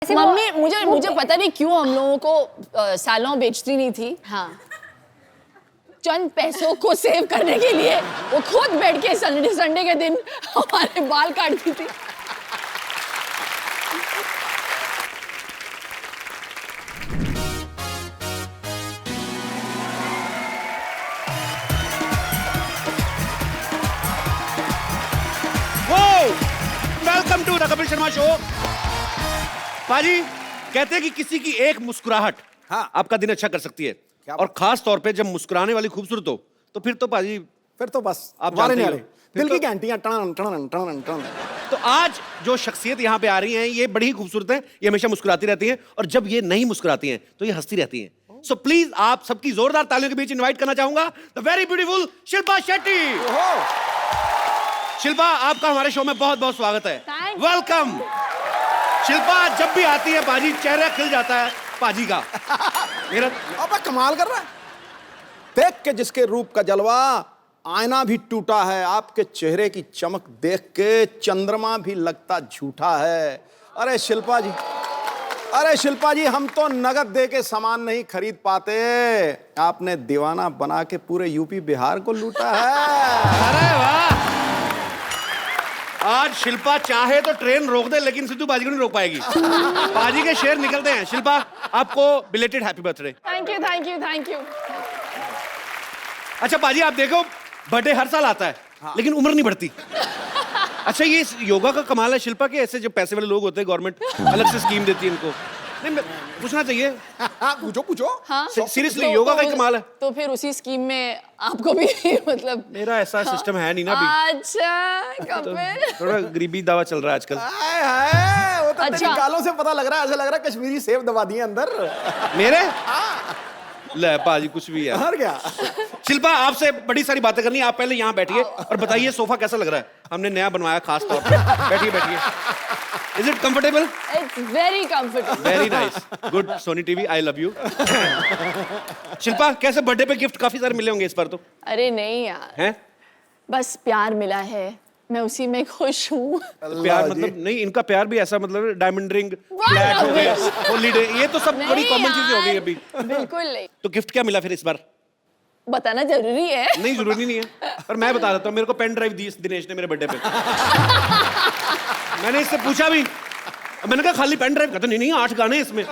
Mummy मुझे पता नहीं क्यों हम लोगों को सालों बेचती नहीं थी। हाँ, चंद पैसों को सेव करने के लिए वो खुद बैठ के संडे के दिन हमारे बाल काटती थी। Welcome to the Kapil Sharma show. पाजी कहते हैं कि किसी की एक मुस्कुराहट आपका दिन अच्छा कर सकती है, और खास तौर पे जब मुस्कुराने वाली खूबसूरत हो तो फिर तो पाजी फिर तो बस आप वारे जानते नहीं हो। आ रहे, दिल की घंटियां टन टन टन टन। तो आज जो शख्सियत यहाँ पे आ रही हैं ये बड़ी ही खूबसूरत है, ये हमेशा मुस्कुराती रहती हैं, और जब ये नहीं मुस्कुराती हैं तो ये हंसती रहती हैं। सो प्लीज आप सबकी जोरदार तालियों के बीच इनवाइट करना चाहूंगा the very beautiful Shilpa Shetty. Shilpa, आपका हमारे शो में बहुत बहुत स्वागत है। वेलकम। शिल्पा जब भी आती है पाजी चेहरा खिल जाता है पाजी का। मेरा अबे कमाल कर रहा है, देख के जिसके रूप का जलवा आईना भी टूटा है, आपके चेहरे की चमक देख के चंद्रमा भी लगता झूठा है। अरे शिल्पा जी हम तो नगद दे के सामान नहीं खरीद पाते, आपने दीवाना बना के पूरे यूपी बिहार को लूटा है। अरे वाह, आज शिल्पा चाहे तो ट्रेन रोक दे लेकिन सिद्धू बाजी को नहीं रोक पाएगी। बाजी के शेर निकलते हैं। शिल्पा, आपको belated happy birthday. Thank you. अच्छा बाजी, आप देखो बर्थडे हर साल आता है लेकिन उम्र नहीं बढ़ती। अच्छा, ये योगा का कमाल है शिल्पा के, ऐसे जो पैसे वाले लोग होते हैं गवर्नमेंट अलग से स्कीम देती है इनको। नहीं, पूछना चाहिए। पूछो। हाँ, सीरियसली योगा का ही कमाल है। तो फिर उसी स्कीम में आपको भी मतलब मेरा ऐसा सिस्टम है नहीं ना अभी। अच्छा कपिल, थोड़ा गरीबी दावा चल रहा है आजकल। हाय, वो तो अच्छा। तेरी गालों से पता लग रहा है, ऐसा लग रहा है कश्मीरी सेब दबा दिए अंदर। मेरे ले पाजी कुछ भी है। और क्या? शिल्पा, आपसे बड़ी सारी बातें करनी है। आप पहले यहाँ बैठिए और बताइए सोफा कैसा लग रहा है, हमने नया बनवाया खास तौर पे। बैठिए। Is it comfortable? It's very comfortable. Very nice, good. Sony TV, I love you. Shilpa, कैसे बर्थडे पे गिफ्ट काफी सारे मिले होंगे इस बार तो? अरे नहीं यार, हैं? बस प्यार मिला है, मैं उसी में खुश हूँ। प्यार मतलब नहीं, इनका प्यार भी ऐसा मतलब डायमंड रिंग, फ्लैट हो गया, हॉलीडे, ये तो सब बड़ी कॉमन चीजें हो गई अभी। बिल्कुल नहीं। तो गिफ्ट क्या मिला फिर इस बार? बताना जरूरी है? नहीं, जरूरी नहीं है, पर मैं बता देता हूँ। मेरे को पेन ड्राइव दी दिनेश ने मेरे बर्थडे पे। मैंने इससे पूछा भी, मैंने कहा खाली पेन ड्राइव? कहता नहीं 8 गाने इसमें।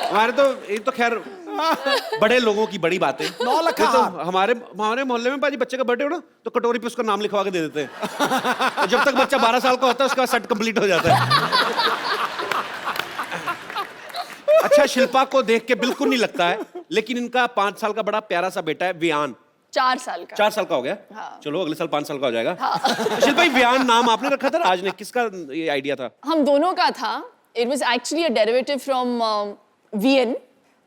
हमारे तो ये तो खैर बड़े लोगों की बड़ी बात है। 9 लाख तो हमारे मोहल्ले में पाजी बच्चे का बर्थडे हो ना तो कटोरी पे उसका नाम लिखवा के दे देते हैं। तो जब तक बच्चा 12 साल का होता है उसका सेट कंप्लीट हो जाता है। अच्छा, शिल्पा को देख के बिल्कुल नहीं लगता है, लेकिन इनका 5 साल का बड़ा प्यारा सा बेटा है वियान। 4 साल का। 4 साल का हो गया। हाँ। चलो अगले साल 5 साल का हो जाएगा। हाँ। तो शिल्पा, वियान नाम आपने रखा था राज ने, किसका ये आइडिया था? हम दोनों का था। It was actually a derivative from VN.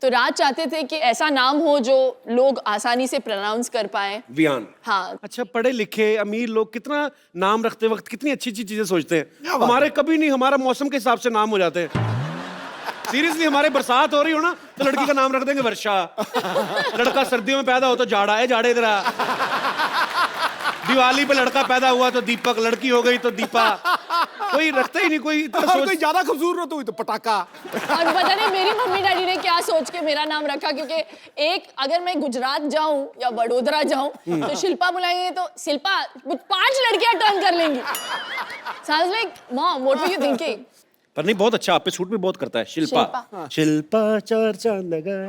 तो राज चाहते थे कि ऐसा नाम हो जो लोग आसानी से प्रोनाउंस कर पाए। वियान। हाँ। अच्छा, पढ़े लिखे अमीर लोग कितना नाम रखते वक्त कितनी अच्छी अच्छी चीजें सोचते हैं। हमारे कभी नहीं, हमारा मौसम के हिसाब से नाम हो जाते हैं। सीरियसली, हमारे बरसात हो रही हो ना तो लड़की का नाम रख देंगे वर्षा। लड़का सर्दियों में पैदा हो तो जाड़ा है, जाड़े इधर आ। दिवाली पे लड़का पैदा हुआ तो दीपक, लड़की हो गई तो दीपा। कोई रखता ही नहीं, कोई कोई ज्यादा खूबसूरत हुई तो पटाखा। और पता नहीं मेरी मम्मी डैडी ने क्या सोच के मेरा नाम रखा, क्योंकि एक अगर मैं गुजरात जाऊं या वडोदरा जाऊं तो शिल्पा बुलाएंगे तो शिल्पा 5 लड़कियां टर्न कर लेंगी। Sounds like mom, what were you thinking? पर नहीं, बहुत अच्छा, आप पे सूट भी बहुत करता है। शिल्पा, शिल्पा 4 चांद लगाए।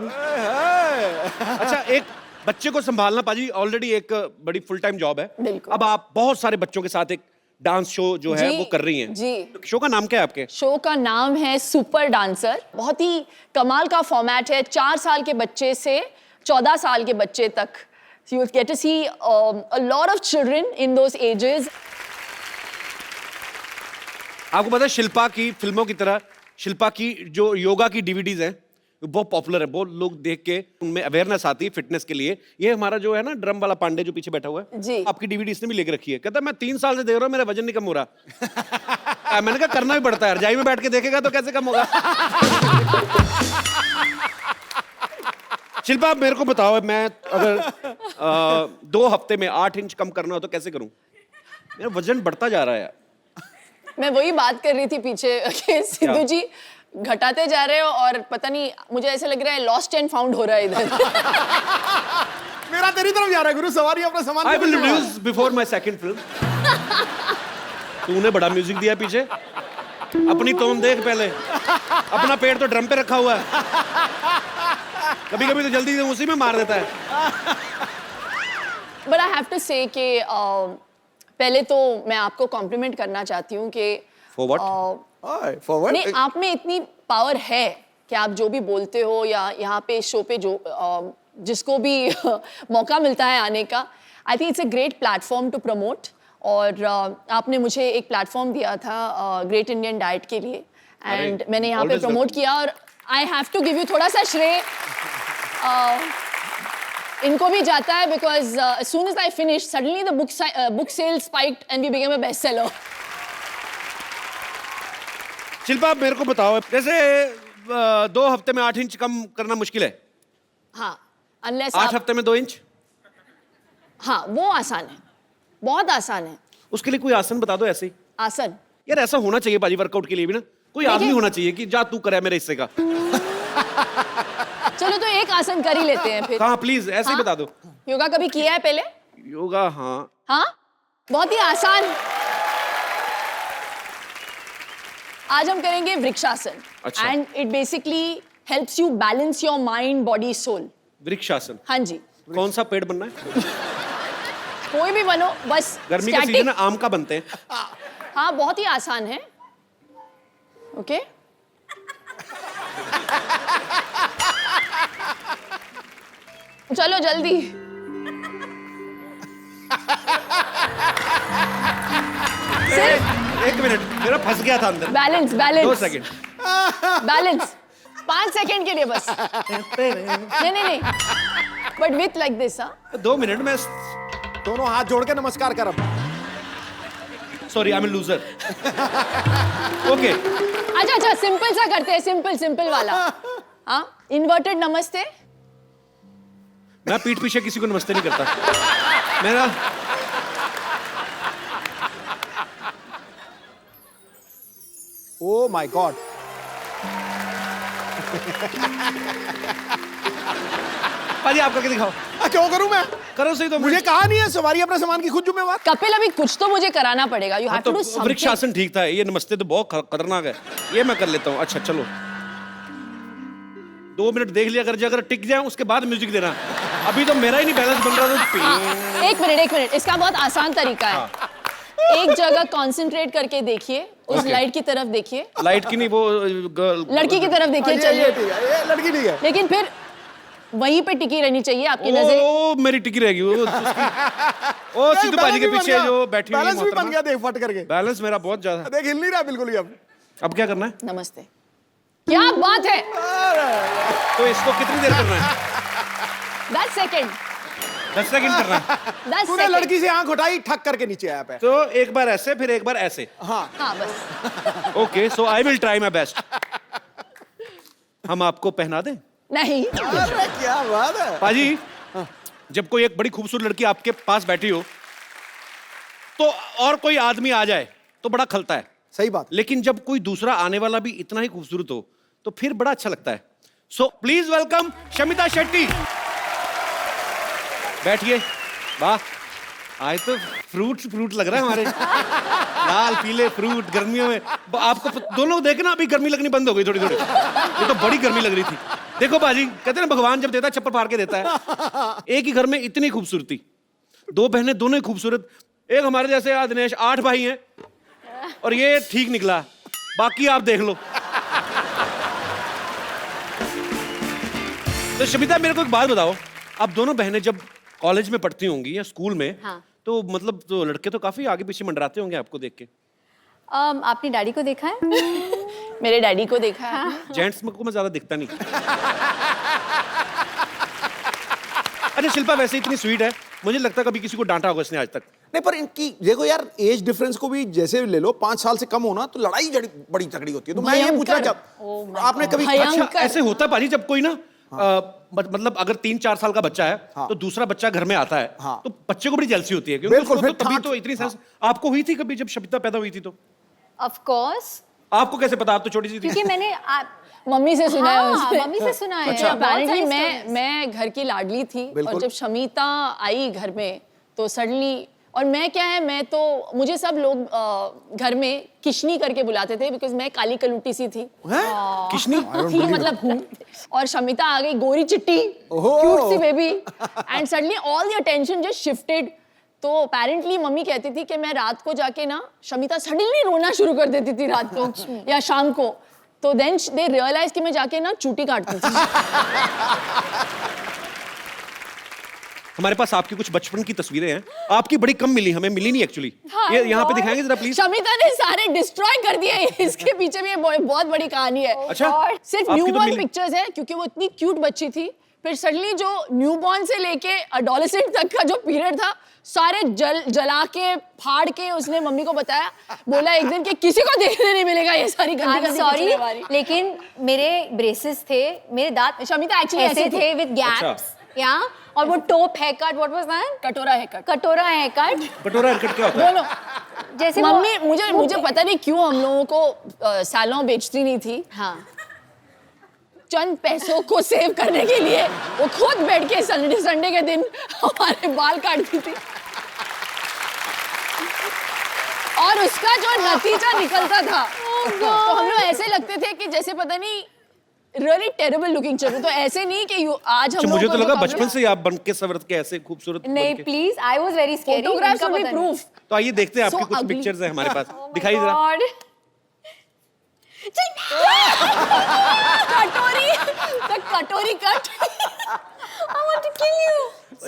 अच्छा, एक बच्चे को संभालना पाजी ऑलरेडी एक बड़ी फुल टाइम जॉब है। बिल्कुल। अब आप बहुत सारे बच्चों के साथ एक डांस शो जो है वो कर रही हैं। जी। शो का नाम क्या है आपके? शो का नाम है सुपर डांसर। बहुत ही कमाल का फॉर्मेट है। 4 साल के बच्चे से 14 साल के बच्चे तक। You will get to see a lot of children in those ages. आपको पता है शिल्पा की फिल्मों की तरह शिल्पा की जो योगा की डीवीडीज हैं बहुत पॉपुलर है, बहुत लोग देख के उनमें अवेयरनेस आती है फिटनेस के लिए। ये हमारा जो है ना ड्रम वाला पांडे जो पीछे बैठा हुआ है जी, आपकी डीवीडी इसने भी लेके रखी है। कहता मैं 3 साल से देख रहा हूँ, मेरा वजन नहीं कम हो रहा। मैंने कहा करना भी पड़ता है, रजाई में बैठ के देखेगा तो कैसे कम होगा। शिल्पा मेरे को बताओ, मैं अगर 2 हफ्ते में 8 इंच कम करना हो तो कैसे करूं? मेरा वजन बढ़ता जा रहा है यार। मैं वही बात कर रही थी पीछे कि सिद्धू जी घटाते जा रहे हो और पता नहीं मुझे ऐसा लग रहा है लॉस्ट एंड फाउंड हो रहा है इधर। मेरा तेरी तरफ जा रहा है गुरु, सवारी अपना सामान। I will introduce before my second film. तूने बड़ा म्यूजिक दिया पीछे, अपनी टोन देख पहले, अपना पेड़ तो ड्रम पे रखा हुआ है, कभी कभी तो जल्दी से उसी में मार देता है। बट आई हैव टू से कि पहले तो मैं आपको कॉम्प्लीमेंट करना चाहती हूँ कि For what? फॉरवर्ड नहीं, आप में इतनी पावर है कि आप जो भी बोलते हो या यहाँ पे शो पे जो जिसको भी मौका मिलता है आने का, I think it's a great platform to promote. और आपने मुझे एक प्लेटफॉर्म दिया था ग्रेट इंडियन डाइट के लिए एंड मैंने यहाँ पे always प्रमोट किया और I have to give you थोड़ा सा श्रेय इनको भी जाता है because as soon as I finished suddenly the book sales spiked and we became a bestseller। Shilpa, आप मेरे को बताओ, जैसे 2 हफ्ते में 8 इंच कम करना मुश्किल है, हाँ, unless 8 आप हफ्ते में 2 इंच, हाँ वो आसान है, बहुत आसान है। उसके लिए कोई आसन बता दो ऐसे ही। आसन यार ऐसा होना चाहिए बाजी, वर्कआउट के लिए भी ना कोई आदमी होना चाहिए कि जा तू करे मेरे हिस्से का। चलो तो एक आसन कर ही लेते हैं फिर। हाँ प्लीज ऐसे ही हाँ? बता दो। योगा कभी किया है पहले? योगा, हाँ। हाँ, बहुत ही आसान। आज हम करेंगे वृक्षासन। अच्छा। And it basically helps you balance your mind body soul. वृक्षासन, हाँ जी, कौन सा पेड़ बनना है? कोई भी बनो, बस गर्मी का static- सीजन है, आम का बनते हैं। हाँ, बहुत ही आसान है। ओके चलो जल्दी। सिर्फ एक मिनट, मेरा फंस गया था अंदर। Balance 2 balance second. Balance 5 second के लिए बस। नहीं नहीं नहीं, बट विथ लाइक दिस। हाँ 2 मिनट में। दोनों हाथ जोड़ के नमस्कार कर। अब sorry, I am loser. Okay, अच्छा अच्छा, सिंपल सा करते हैं, सिंपल सिंपल वाला। हाँ, इन्वर्टेड नमस्ते। मैं पीठ पीछे किसी को नमस्ते नहीं करता। मेरा ओ माय गॉड, पाजी आप करके दिखाओ। क्यों करूं मैं? करो सही तो। मुझे कहा नहीं है सवारी अपने सामान की खुद जिम्मेवार। कपिल, अभी कुछ तो मुझे कराना पड़ेगा। यू हैव तो टू डू समथिंग। वृक्षासन ठीक था, ये नमस्ते तो बहुत खतरनाक है, ये मैं कर लेता हूँ। अच्छा चलो, 2 मिनट देख लिया अगर टिक जाए उसके बाद म्यूजिक देना। अभी तो मेरा ही नहीं बैलेंस बन रहा तो। एक मिनट, इसका बहुत आसान तरीका है। एक जगह कंसंट्रेट करके देखिए, उस Okay. लाइट की तरफ देखिए, लाइट की नहीं, वो लड़की की तरफ देखिए। ये चलिए, ठीक है, ये लड़की ठीक है। लेकिन फिर वहीं पे टिकी रहनी चाहिए आपकी नजर। ओ मेरी टिकी रहेगी वो ओ सिद्धू पाजी के पीछे जो बैठी हुई है बैलेंस भी बन मोहतरमा। गया, देख फट करके। बैलेंस मेरा बहुत ज्यादा। देख हिल नहीं रहा बिल्कुल ही अब। अब क्या करना है? नमस्ते। क्या बात है। तो इसको कितनी देर करना है? 10 सेकंड। 10 सेकंड करना है। 10 तूने सेकंड। लड़की से आंख उठाई, ठक करके नीचे आया पे। तो एक बार ऐसे, फिर एक बार ऐसे। हाँ हाँ बस। Okay, so I will try my best. हम आपको पहना दें? नहीं, अरे क्या बात है। पाजी, जब कोई एक बड़ी खूबसूरत लड़की आपके पास बैठी हो तो और कोई आदमी आ जाए तो बड़ा खलता है, सही बात। लेकिन जब कोई दूसरा आने वाला भी इतना ही खूबसूरत हो तो फिर बड़ा अच्छा लगता है। So please welcome Shamita Shetty. बैठिए। वाह, आज तो फ्रूट लग रहा है हमारे। लाल पीले फ्रूट गर्मियों में। आपको दोनों देखे ना, अभी गर्मी लगनी बंद हो गई थोड़ी थोड़ी। ये तो बड़ी गर्मी लग रही थी। देखो बाजी, कहते हैं ना भगवान जब देता है चप्पल फाड़ के देता है। एक ही घर में इतनी खूबसूरती, 2 बहनें दोनों ही खूबसूरत। एक हमारे जैसे दिनेश 8 भाई हैं और ये ठीक निकला, बाकी आप देख लो। तो शमिता, मेरे को एक बात बताओ, आप दोनों बहनें जब कॉलेज में पढ़ती होंगी या स्कूल में, हाँ। तो मतलब तो लड़के तो काफी आगे पीछे मंडराते होंगे आपको देख के। आपने डैडी को देखा है? मेरे डैडी को देखा है। जेंट्स में को मैं ज्यादा दिखता नहीं। अच्छा शिल्पा, वैसे इतनी स्वीट है, मुझे लगता है कभी किसी को डांटा होगा इसने आज तक। नहीं पर इनकी देखो यार, एज डिफरेंस को भी जैसे ले लो, 5 साल से कम होना तो लड़ाई बड़ी तगड़ी होती है। तो मैं ये पूछना भयंकर। जब आपने कभी भयंकर। अच्छा ऐसे होता है पाजी, जब कोई ना मतलब अगर 3-4 साल का बच्चा है, हाँ। तो दूसरा बच्चा घर में आता है, हाँ। तो बच्चे को बड़ी जेलसी होती है, क्योंकि बिल्कुल, उसको फिर तो तभी ठाठ- तो इतनी सेंस। आपको हुई थी कभी जब शमिता पैदा हुई थी तो? ऑफ कोर्स, आपको कैसे पता? आप तो छोटी सी थी। क्योंकि मैंने मम्मी से सुना है हाँ, उसने। मम्मी से सुना है। अच्छा, बहुत apparently सारी मैं घर की लाडली थी और बिल्कुल। जब शमीता आई घर में तो सडनली, और मैं क्या है, मैं तो मुझे सब लोग घर में किशनी करके बुलाते थे बिकॉज मैं काली कलूटी सी थी। किशनी? थी मतलब हूँ। और शमिता आ गई गोरी चिट्टी, क्यूट सी बेबी, and suddenly all the attention just shifted. तो अपेरेंटली मम्मी कहती थी कि मैं रात को जाके ना, शमिता सडनली रोना शुरू कर देती थी रात को या शाम को, तो देन दे रियलाइज कि मैं जाके ना चूटी काटती थी। हमारे पास आपकी कुछ बचपन की तस्वीरें हैं, आपकी बड़ी कम मिली, हमें मिली नहीं एक्चुअली। ये यहाँ पे दिखाएंगे जरा प्लीज। शमिता ने सारे डिस्ट्रॉय कर दिए। इसके पीछे भी ये बहुत बड़ी कहानी है। अच्छा, सिर्फ आपकी तो न्यूबॉर्न मिली- पिक्चर्स है क्योंकि वो इतनी क्यूट बच्ची थी। फिर सडनली जो न्यूबॉर्न से लेके एडोलेसेंट तक का जो पीरियड था, सारे जला के फाड़ के उसने मम्मी को बताया, बोला एक दिन कि किसी को देखने नहीं मिलेगा ये सारी गंदी सॉरी, लेकिन मेरे ब्रेसेस थे, मेरे दांत शमिता एक्चुअली ऐसे थे विद गैप्स, या और वो top hair cut, what was that? कटोरा है कट। कटोरा हेयर कट, कटोरा हरकत क्या होता है? दोनों। जैसे मम्मी मुझे पता नहीं क्यों हम लोगों को सैलून बेचती नहीं थी। हाँ, चंद पैसों को सेव करने के लिए वो खुद बैठ के संडे के दिन हमारे बाल काटती थी, और उसका जो नतीजा निकलता था तो हम लोग ऐसे लगते थे कि जैसे पता नहीं रियली टेरेबल लुकिंग चाहिए। तो ऐसे नहीं कि आज हम अच्छा, मुझे लोगों तो को लगा जो बचपन से ही आप बन के सवर के ऐसे खूबसूरत बन नहीं के। Please, I was very scary. Photographs will be proof. तो आइए देखते हैं आपकी So कुछ ugly. पिक्चर्स हैं हमारे पास, दिखाइए जरा। गॉड, कटोरी, the कटोरी cut. I want to kill you.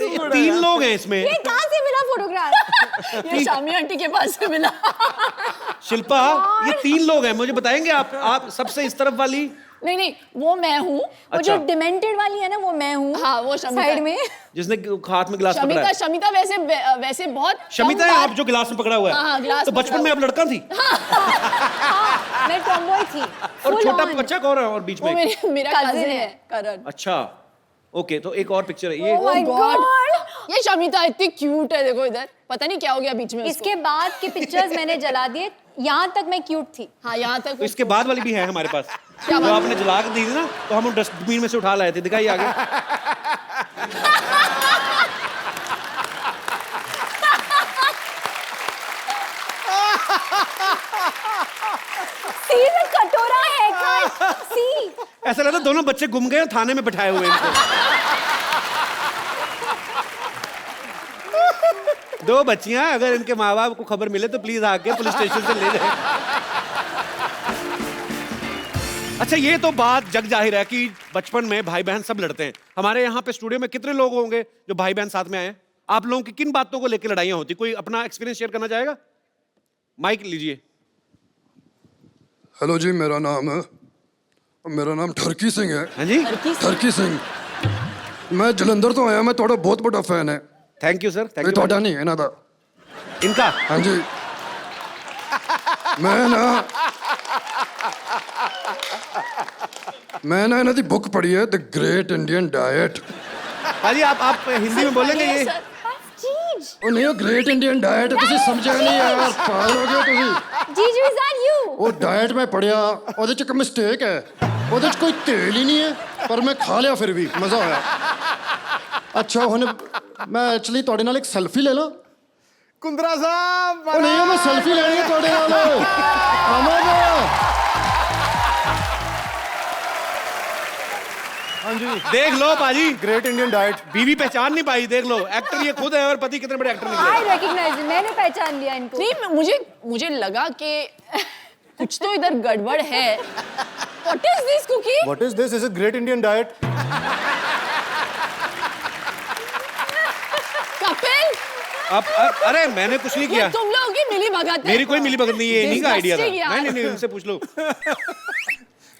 ये 3 लोग हैं इसमें। ये कहाँ से मिला फोटोग्राफ? ये शामी आंटी के पास से मिला। शिल्पा, ये 3 लोग हैं, मुझे बताएंगे आप सबसे इस तरफ वाली? नहीं, वो मैं हूँ। वो जो डिमेंटेड वाली है ना, वो मैं हूँ। हाँ, वो शमिता साइड है। में। जिसने हाथ में गिलास पकड़ा शमिता है। शमिता वैसे बहुत शमिता कम है बार- आप जो गिलास में पकड़ा हुआ है। हाँ, गिलास तो में बचपन पकड़ा में आप लड़का थी हाँ, मैं टॉमबॉय थी। और Full छोटा on। बच्चा कौन है और बीच वो में? मेरा Cousin कजिन है। है करण। अच्छा, ओके, तो एक और पिक्चर है ये। Oh my God! ये शमिता इतनी क्यूट है, देखो इधर, पता नहीं क्या हो गया बीच में उसको। इसके बाद के पिक्चर्स मैंने जला दिए। यहाँ तक मैं क्यूट थी। हाँ, यहाँ तक तो इसके बाद वाली भी है हमारे पास। क्या जो बात? आपने जला के दी थी ना, तो हम डस्टबिन में से उठा लाए थे, दिखाइए आगे। सी द कटोरा हेयरकट, सी। ऐसा लगता है दोनों बच्चे गुम गए और थाने में बिठाए हुए हैं इनको। दो बच्चियां, अगर इनके माँ बाप को खबर मिले तो प्लीज आके पुलिस स्टेशन से ले जाए। अच्छा, ये तो बात जग जाहिर है कि बचपन में भाई बहन सब लड़ते हैं। हमारे यहाँ पे स्टूडियो में कितने लोग होंगे जो भाई बहन साथ में आए हैं? आप लोगों की किन बातों को लेकर लड़ाइयाँ होती? कोई अपना एक्सपीरियंस शेयर करना चाहेगा? माइक लीजिए। हेलो जी, मेरा नाम ठरकी सिंह है। हाँ जी, ठरकी सिंह, मैं जलंधर तो आया, मैं थोड़ा बहुत बड़ा फैन है। थैंक यू सर, थैंक नहीं यू। थोड़ा नहीं है ना था। इनका हाँ जी, मैं ना इन्हों दी बुक पढ़ी है, द ग्रेट इंडियन डाइट। हाँ जी, आप हिंदी में बोलेंगे ये? जीज, ਉਹ ਨਹੀਂ ਉਹ ਗ੍ਰੇਟ ਇੰਡੀਅਨ ਡਾਈਟ ਤੁਸੀਂ ਸਮਝਿਆ ਨਹੀਂ ਯਾਰ, ਪਾਗਲ ਹੋ ਗਏ ਤੁਸੀਂ। जीजू इज दैट यू? ਉਹ ਡਾਈਟ ਮੈਂ ਪੜਿਆ, ਉਹਦੇ ਚ ਇੱਕ ਮਿਸਟੇਕ ਹੈ, ਉਹਦੇ ਚ ਕੋਈ ਤੇਲ ਹੀ ਨਹੀਂ ਹੈ, ਪਰ ਮੈਂ ਖਾ ਲਿਆ ਫਿਰ ਵੀ ਮਜ਼ਾ ਆਇਆ। ਅੱਛਾ, ਹੁਣ ਮੈਂ ਐਕਚੁਅਲੀ ਤੁਹਾਡੇ ਨਾਲ ਇੱਕ ਸੈਲਫੀ ਲੈ ਲਾਂ? कुंद्रा साहब, ਉਹ ਨਹੀਂ, ਮੈਂ ਸੈਲਫੀ ਲੈਣੀ ਹੈ ਤੁਹਾਡੇ ਨਾਲ। ਆਵਾਂਗਾ। हाँ जी, देख लो पाजी, ग्रेट इंडियन डाइट। बीवी पहचान नहीं पाई, देख लो, एक्टर ये खुद है और पति कितने बड़े एक्टर निकले। आई रिकॉग्नाइज, मैंने पहचान लिया इनको। नहीं, मुझे लगा कि कुछ तो इधर गड़बड़ है। What is this cookie? What is this? Is a great Indian diet? Kapil, अरे मैंने कुछ नहीं ये किया, तुम लोगों की मिली भगत है। मेरी कोई मिली भगत नहीं है, इन्हीं का आइडिया था। Disgusting यार। नहीं, उनसे पूछ लो।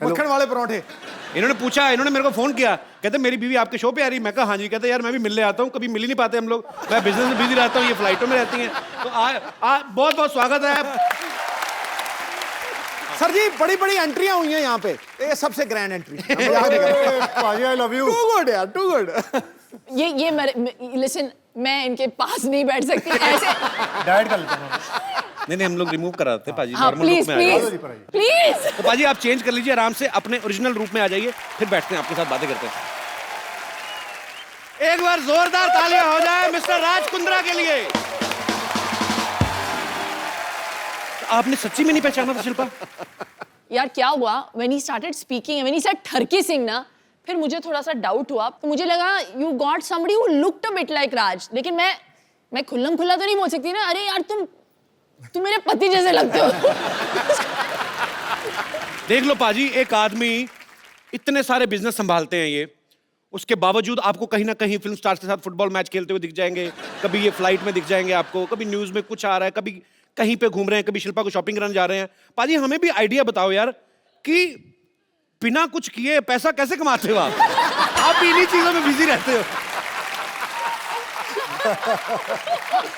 मक्खन वाले परोठे। इन्होंने पूछा, इन्होंने मेरे को फोन किया, कहते मेरी बीवी आपके शो पे आ रही। मैं कहा हाँ जी। कहते यार मैं भी मिलने आता हूँ, कभी मिल ही नहीं पाते हम लोग, मैं बिजनेस में बिजी रहता हूँ, ये फ्लाइटों में रहती हैं। तो बहुत बहुत स्वागत है। सर जी, बड़ी बड़ी एंट्रियां हुई हैं यहाँ पे, ये सबसे ग्रैंड एंट्री। पाजी, I love you. Too good यार, टू गुड। ये लिसन, मैं इनके पास नहीं बैठ सकती ऐसे। डाइट कर लेते हैं। नहीं हम लोग रिमूव करा देते पाजी, हाँ नॉर्मल रूप प्लीज में आ जाइए। Please please. तो पाजी आप चेंज कर लीजिए आराम से, अपने ओरिजिनल रूप में आ जाइए, फिर बैठते हैं आपके साथ बातें करते हैं। एक बार जोरदार तालियां हो जाए मिस्टर राज कुंद्रा के लिए। आपने सच्ची में नहीं पहचाना था शिल्पा? यार क्या हुआ, when he started speaking, when he said ठरकी Singh ना, फिर मुझे थोड़ा सा डाउट हुआ, तो मुझे लगा you got somebody who looked a bit like राज, लेकिन मैं खुल्लम खुल्ला तो नहीं बोल सकती ना, अरे यार तुम मेरे पति जैसे लगते हो। देख लो पाजी, एक आदमी इतने सारे बिजनेस संभालते हैं ये, उसके बावजूद आपको कहीं ना कहीं फिल्म स्टार्स के साथ फुटबॉल मैच खेलते हुए दिख जाएंगे, कभी ये फ्लाइट में दिख जाएंगे आपको, कभी न्यूज में कुछ आ रहा है, कभी कहीं पे घूम रहे हैं, कभी शिल्पा को शॉपिंग कराने जा रहे हैं। पाजी हमें भी आइडिया बताओ यार कि बिना कुछ किए पैसा कैसे कमाते हो आप? आप भी इन्हीं चीजों में बिजी रहते हो।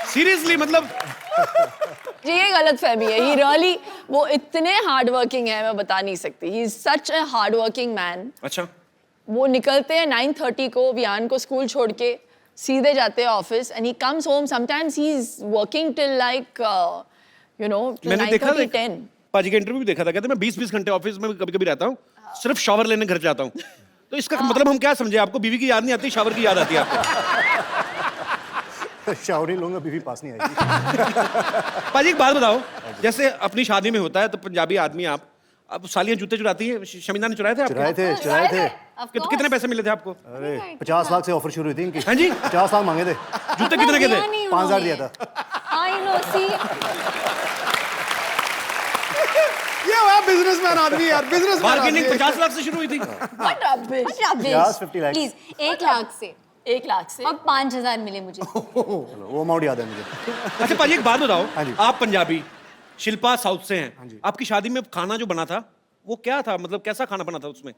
सीरियसली मतलब जी ये गलत फहमी है, ही रियली वो इतने हार्ड वर्किंग है, मैं बता नहीं सकती, he is such a hard working man. अच्छा, वो निकलते हैं 9:30 को वियान को स्कूल छोड़ के, सीधे जाते हैं office, and he comes home sometimes he is working till like you know मैंने देखा 9:30-10। पाजी का इंटरव्यू भी देखा था, कहते मैं 20-20 घंटे ऑफिस में कभी कभी रहता हूँ, सिर्फ शावर लेने घर जाता हूँ। तो इसका मतलब हम क्या समझे, आपको बीवी की याद नहीं आती, शावर की याद आती है आपको? शावर ही लूंगा, बीवी पास नहीं आएगी। पाजी एक बात बताओ, जैसे अपनी शादी में होता है तो पंजाबी आदमी आप, अब सालियां जूते चुराती हैं, शमीना ने चुराए थे आपके? चुराए थे। कितने पैसे मिले थे आपको? अरे 50 लाख से ऑफर शुरू हुई थी इनकी। हाँ जी, 50 लाख मांगे थे, जूते कितने के थे? 5000 दिया था। I know, see, ये हुआ बिजनेसमैन आदमी यार, बिजनेसमैन बार्गेनिंग 50 लाख से शुरू हुई थी। What rubbish। Yes, 50 lakhs। Please 1 lakh से 1 लाख से और 5000 मिले मुझे। चलो वो अमाउंट याद है मुझे। अच्छा पाजी एक बात बताओ, हाँ जी। आप पंजाबी, शिल्पा साउथ से हैं, आपकी शादी में खाना जो बना था वो क्या था, मतलब कैसा खाना बना था उसमें?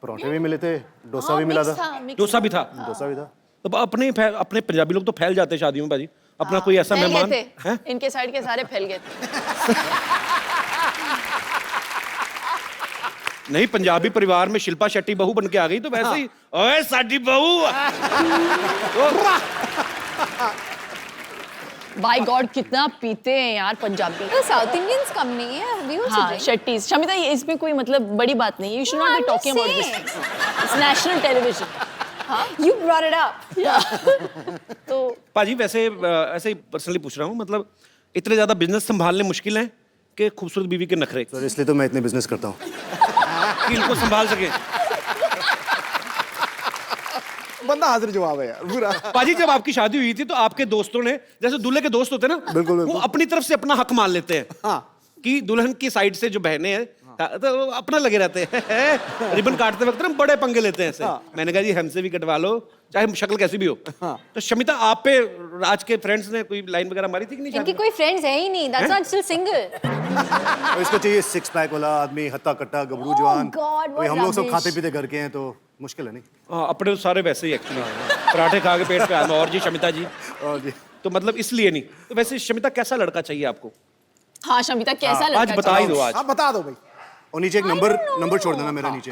परोठे भी मिले थे, डोसा भी मिला था। डोसा भी था? डोसा भी था। तो अपने पंजाबी लोग तो फैल जाते हैं शादियों में पाजी, अपना कोई ऐसा फैल मेहमान गए थे, है? इनके साइड के सारे फैल गए थे। नहीं, पंजाबी परिवार में शिल्पा शेट्टी बहू बन के आ गई तो वैसे ही, ओए साडी बहू। बाय गॉड कितना पीते हैं यार पंजाबी। तो साउथ इंडियंस कम नहीं है, we also हाँ drink। शेट्टीज। शमिता ये इसमें कोई मतलब बड़ी बात नहीं है, you should not be I'm just talking about this, saying। It's national television. You brought it up। तो पाजी वैसे ऐसे ही पर्सनली पूछ रहा हूँ, मतलब इतने ज्यादा बिजनेस संभालने मुश्किल है कि खूबसूरत बीवी के नखरे सर इसलिए तो मैं इतने बिजनेस करता हूँ। कि इनको संभाल सके? बंदा हाजिर जवाब है यार पूरा। पाजी जब आपकी शादी हुई थी तो आपके दोस्तों ने, जैसे दूल्हे के दोस्त होते हैं ना, बिल्कुल। वो अपनी तरफ से अपना हक मान लेते हैं। हाँ। कि दुल्हन की साइड से जो बहनें हैं तो वो अपना लगे रहते हैं। रिबन काटते वक्त ना बड़े पंगे लेते हैं ऐसे। मैंने कहा जी हमसे भी कटवा लो, चाहे शक्ल कैसी भी हो। तो शमिता आप पे राज के फ्रेंड्स ने कोई लाइन वगैरह मारी थी कि नहीं शादी इनकी में? कोई फ्रेंड्स है ही नहीं, that's why I'm still single। और इसको चाहिए 6 पैक वाला आदमी, हत्ता कट्टा गबरू जवान। God, what भाई हम लोग सब rubbish। खाते पीते घर के हैं तो मुश्किल है नहीं। हाँ, अपने तो सारे वैसे ही एक्चुअली, पराठे खा के पेट पे आना। और जी शमिता जी, और जी तो मतलब इसलिए नहीं। तो वैसे शमिता कैसा लड़का चाहिए आपको? हाँ शमिता कैसा आज लड़का बता ही दो आज। आप बता दो भाई। और नीचे एक नंबर छोड़ देना मेरा नीचे।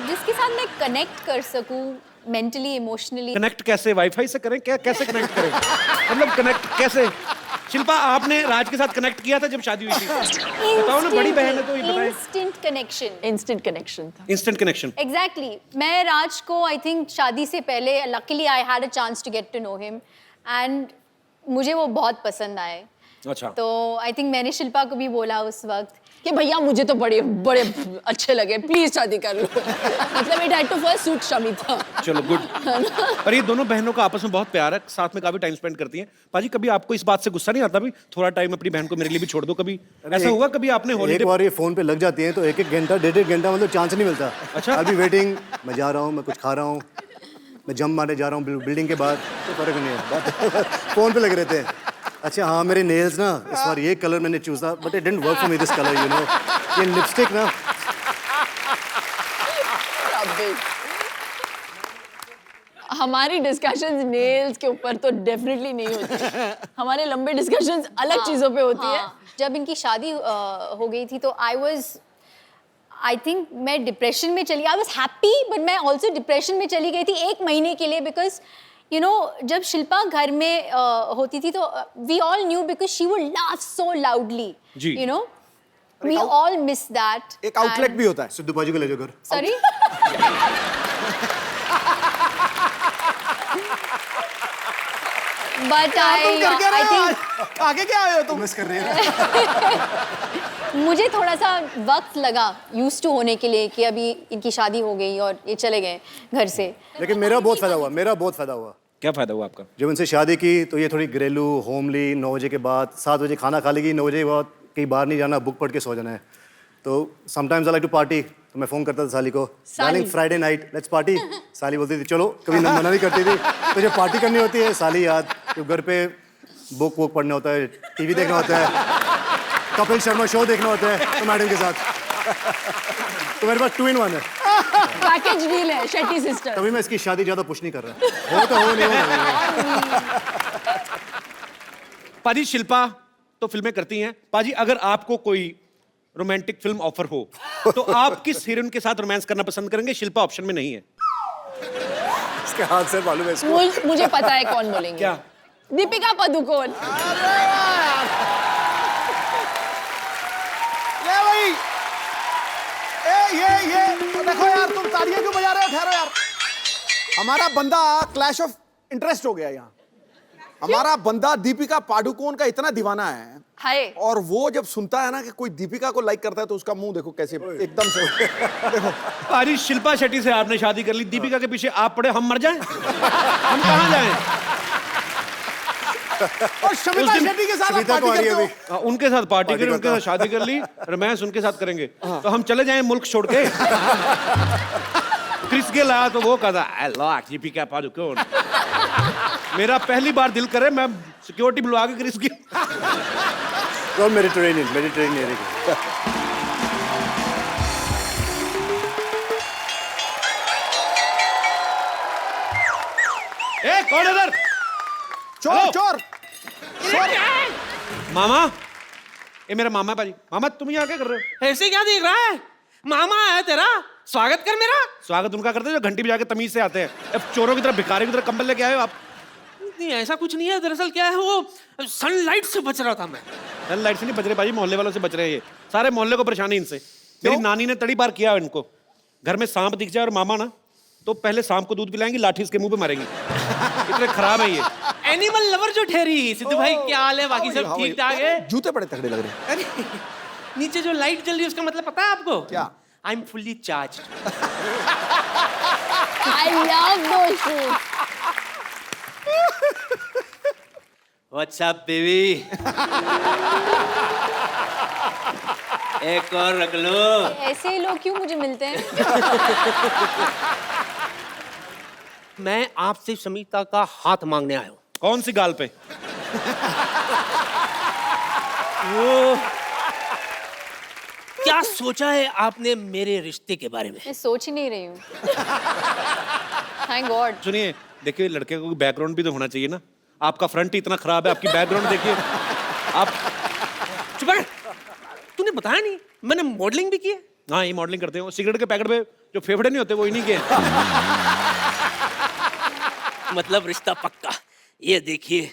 जिसके साथ मैं कनेक्ट कर सकूं मेंटली, इमोशनली। कनेक्ट कैसे? वाईफाई से करें क्या? कैसे कनेक्ट करें? मतलब कनेक्ट कैसे? शिल्पा आपने राज के साथ कनेक्ट किया था जब शादी हुई थी? बताओ ना, बड़ी बहन है तो ये बताएं। Instant connection. इंस्टेंट कनेक्शन था। Instant connection. एग्जैक्टली मैं राज को आई थिंक शादी से पहले luckily I had a chance to get to know him and मुझे वो बहुत पसंद आए। अच्छा, तो आई थिंक मैंने शिल्पा को भी बोला उस वक्त कि भैया मुझे तो बड़े बड़े अच्छे लगे, प्लीज शादी कर लो। मतलब it had to first suit Shamita. चलो गुड। और ये दोनों बहनों का आपस में बहुत प्यार है, साथ में काफी टाइम स्पेंड करती हैं। पाजी कभी आपको इस बात से गुस्सा नहीं आता भी थोड़ा टाइम अपनी बहन को मेरे लिए भी छोड़ दो? कभी ऐसा हुआ कभी आपने एक हॉलीडे? बार ये फोन पे लग जाती है तो 1-1 घंटा 1.5 घंटा मतलब चांस नहीं मिलता। अच्छा। अभी वेटिंग, मैं जा रहा हूँ, मैं कुछ खा रहा हूँ, मैं जंप मारने जा रहा हूँ बिल्डिंग के बाद, तो फर्क नहीं है। फोन पे लगे रहते हैं। अच्छा हाँ, मेरे नेल्स ना इस बार ये कलर मैंने चूज था but it didn't work for me this colour, you know. ये लिपस्टिक ना, हमारी डिस्कशंस नेल्स के ऊपर तो डेफिनेटली नहीं होती। हमारे लंबे डिस्कशंस अलग चीजों पे होती है। जब इनकी शादी हो गई थी तो आई थिंक मैं डिप्रेशन में चली, आई वॉज हैप्पी बट मैं ऑल्सो डिप्रेशन में चली गई थी 1 महीने के लिए बिकॉज you know, जब शिल्पा घर में होती थी तो we all knew because she would laugh so loudly. जी. You know, we all miss that. एक आउटलेट भी होता है। सिद्धू बाजी को ले जाओ घर। Sorry. But I think आगे क्या आए हो तुम? मिस कर रही है। मुझे थोड़ा सा वक्त लगा यूज टू होने के लिए कि अभी इनकी शादी हो गई और ये चले गए घर से। लेकिन मेरा बहुत फायदा हुआ, मेरा बहुत फायदा हुआ। क्या फायदा हुआ आपका? जब उनसे शादी की तो ये थोड़ी घरेलू, होमली, 9 बजे के बाद 7 बजे खाना खा लेगी, 9 बजे के बाद कहीं बाहर नहीं जाना, बुक पढ़ के सो जाना है। तो sometimes I like to party, तो मैं फ़ोन करता था साली को, darling Friday night let's party. साली बोलती थी चलो, कभी मना नहीं करती थी। तो जब पार्टी करनी होती है साली याद, जब घर पे बुक वुक पढ़ना होता है, टीवी देखना होता है, कपिल शर्मा शो देखना होता है तो मैडम के साथ, तो मेरे पास 2 in 1 है। पैकेज डील है शेट्टी सिस्टर। तभी मैं इसकी शादी ज़्यादा पुश नहीं कर रहा। हो तो हो, नहीं हो। पाजी शिल्पा तो फिल्में करती हैं। पाजी अगर आपको कोई रोमांटिक फिल्म ऑफर हो तो आप किस हीरोइन के साथ रोमांस करना पसंद करेंगे? शिल्पा ऑप्शन में नहीं है। इसके हाथ से मालूम है इसको। मुझे पता है कौन बोलेंगे। क्या? दीपिका पादुकोण। ये भाई, ये देखो यार, तुम तालियां क्यों बजा रहे हो? ठहरो यार, हमारा बंदा क्लैश ऑफ इंटरेस्ट हो गया यहाँ। हमारा बंदा दीपिका पादुकोण का इतना दीवाना है, हाय। और वो जब सुनता है ना कि कोई दीपिका को लाइक करता है तो उसका मुंह देखो कैसे एकदम से देखो। पाजी शिल्पा शेट्टी से आपने शादी कर ली, दीपिका के पीछे आप पड़े, हम मर जाएं? हम कहाँ जाएं? और शमिता शेट्टी के साथ आप पार्टी करते हो? हाँ, उनके साथ पार्टी करें, उनके साथ शादी कर ली, रोमांस उनके साथ करेंगे। तो हम चले जाएं मुल्क छोड़ के? क्रिस गेल आया तो वो कहता आई लाइक दीपिका पादुकोण। मेरा पहली बार दिल करे मैं सिक्योरिटी बुलवा के क्रिस गेल। और मेडिटेरेनियन एरिया की। ए कौन इधर? चोर चोर। मामा, ये मेरा मामा है पाजी। मामा तुम यहाँ क्या कर रहे हो? ऐसे क्या देख रहा है? मामा है तेरा, स्वागत कर मेरा। स्वागत उनका करते हैं जो घंटी बजा के तमीज से आते हैं। अब चोरों की तरह, भिखारी की तरह कंबल लेके आए हो आप। नहीं ऐसा कुछ नहीं है, दरअसल क्या है वो सनलाइट से बच रहा था मैं। लाइट से नहीं बच रहे भाई, मोहल्ले वालों से बच रहे हैं। ये सारे मोहल्ले को परेशानी इनसे। मेरी नानी ने तड़ी बार किया इनको। घर में सांप दिख जाए और मामा ना तो पहले सांप को दूध पिलाएंगी, लाठी इसके मुंह पे मारेंगी। इतने खराब है ये। एनिमल लवर जो ठहरी। सिद्धू भाई क्या हाल है? बाकी सब ठीक ठाक है? जूते बड़े तगड़े लग रहे हैं। अरे नीचे जो लाइट जल रही है उसका मतलब पता है आपको? क्या? I am fully charged. I love those shoes. What's up baby? एक और रख लो। ऐसे ही लोग क्यों मुझे मिलते हैं? मैं आपसे शमिता का हाथ मांगने आया हूँ। कौन सी गाल पे? वो क्या सोचा है आपने मेरे रिश्ते के बारे में? मैं सोच ही नहीं रही हूँ। Thank God. सुनिए, देखिए लड़के को बैकग्राउंड भी तो होना चाहिए ना। आपका फ्रंट ही इतना खराब है, आपकी बैकग्राउंड देखिए। आप चुप कर। तूने बताया नहीं मैंने मॉडलिंग भी की है। हाँ, ये मॉडलिंग करते हो। सिगरेट के पैकेट पे जो फेफड़े नहीं होते वो इन्हीं के हैं। मतलब रिश्ता पक्का। ये देखिए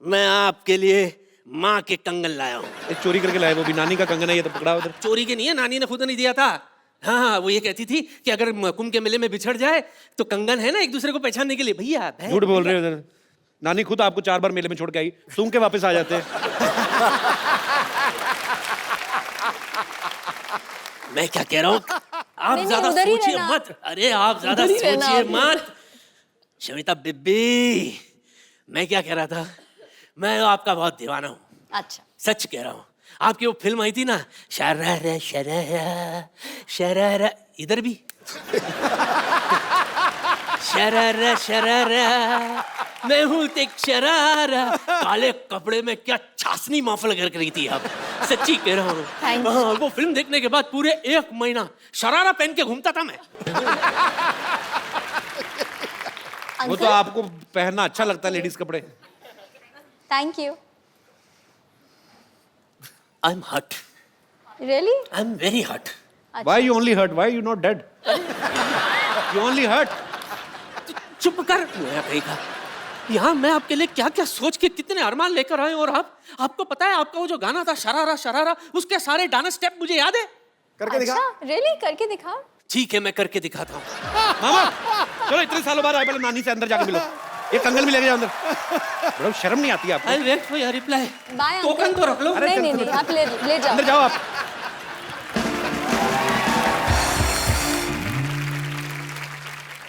मैं आपके लिए माँ के कंगन लाया हूँ। एक चोरी करके लाए, वो भी नानी का कंगन है, ये तो पकड़ा उधर। चोरी के नहीं है, नानी ने खुद नहीं दिया था। हाँ वो ये कहती थी कि अगर कुंभ के मेले में बिछड़ जाए तो कंगन है ना एक दूसरे को पहचानने के लिए। भैया झूठ बोल रहे हो उधर। नानी खुद आपको 4 बार मेले में छोड़ के आई, सूंघ के वापस आ जाते हैं। मैं क्या कह रहा हूँ, आप नहीं, ज्यादा उधर ही सोचिए रहना। मत। अरे आप ज्यादा उधर ही रहना सोचिए आपने। मत। शमिता बेबी, मैं क्या कह रहा था, मैं आपका बहुत दीवाना हूँ। अच्छा। सच कह रहा हूँ। आपकी वो फिल्म आई थी ना, शरारा शरारा शरारा, इधर भी शरारा शरारा, मैं हूँ एक शरारा। काले कपड़े में क्या छासनी महफिल कर रही थी आप। सच्ची कह रहा हूँ। Thank you. हाँ, वो फिल्म देखने के बाद पूरे 1 महीना शरारा पहन के घूमता था मैं। वो तो आपको पहनना अच्छा लगता है, लेडीज कपड़े। Thank you. I am hot. Really? I am very hot. Why you only hurt? Why you not dead? You only hurt. चुप कर। मैं कहीं का यहाँ मैं आपके लिए क्या क्या सोच के कितने अरमान लेकर आए, और आपको पता है आपका वो जो गाना था शरारा शरारा, उसके सारे डांस स्टेप मुझे याद है। करके दिखा। अच्छा रियली करके दिखाओ। ठीक है, मैं करके दिखाता हूँ। मामा चलो, इतने सालों बाद आए, पहले नानी से अंदर जाके मिलो, ये कंगन भी ले जाओ अंदर। बड़ा शर्म नहीं आती आपको? I wait for your reply. Bye token तो रख लो। नहीं नहीं नहीं, आप ले जाओ। अंदर जाओ आप।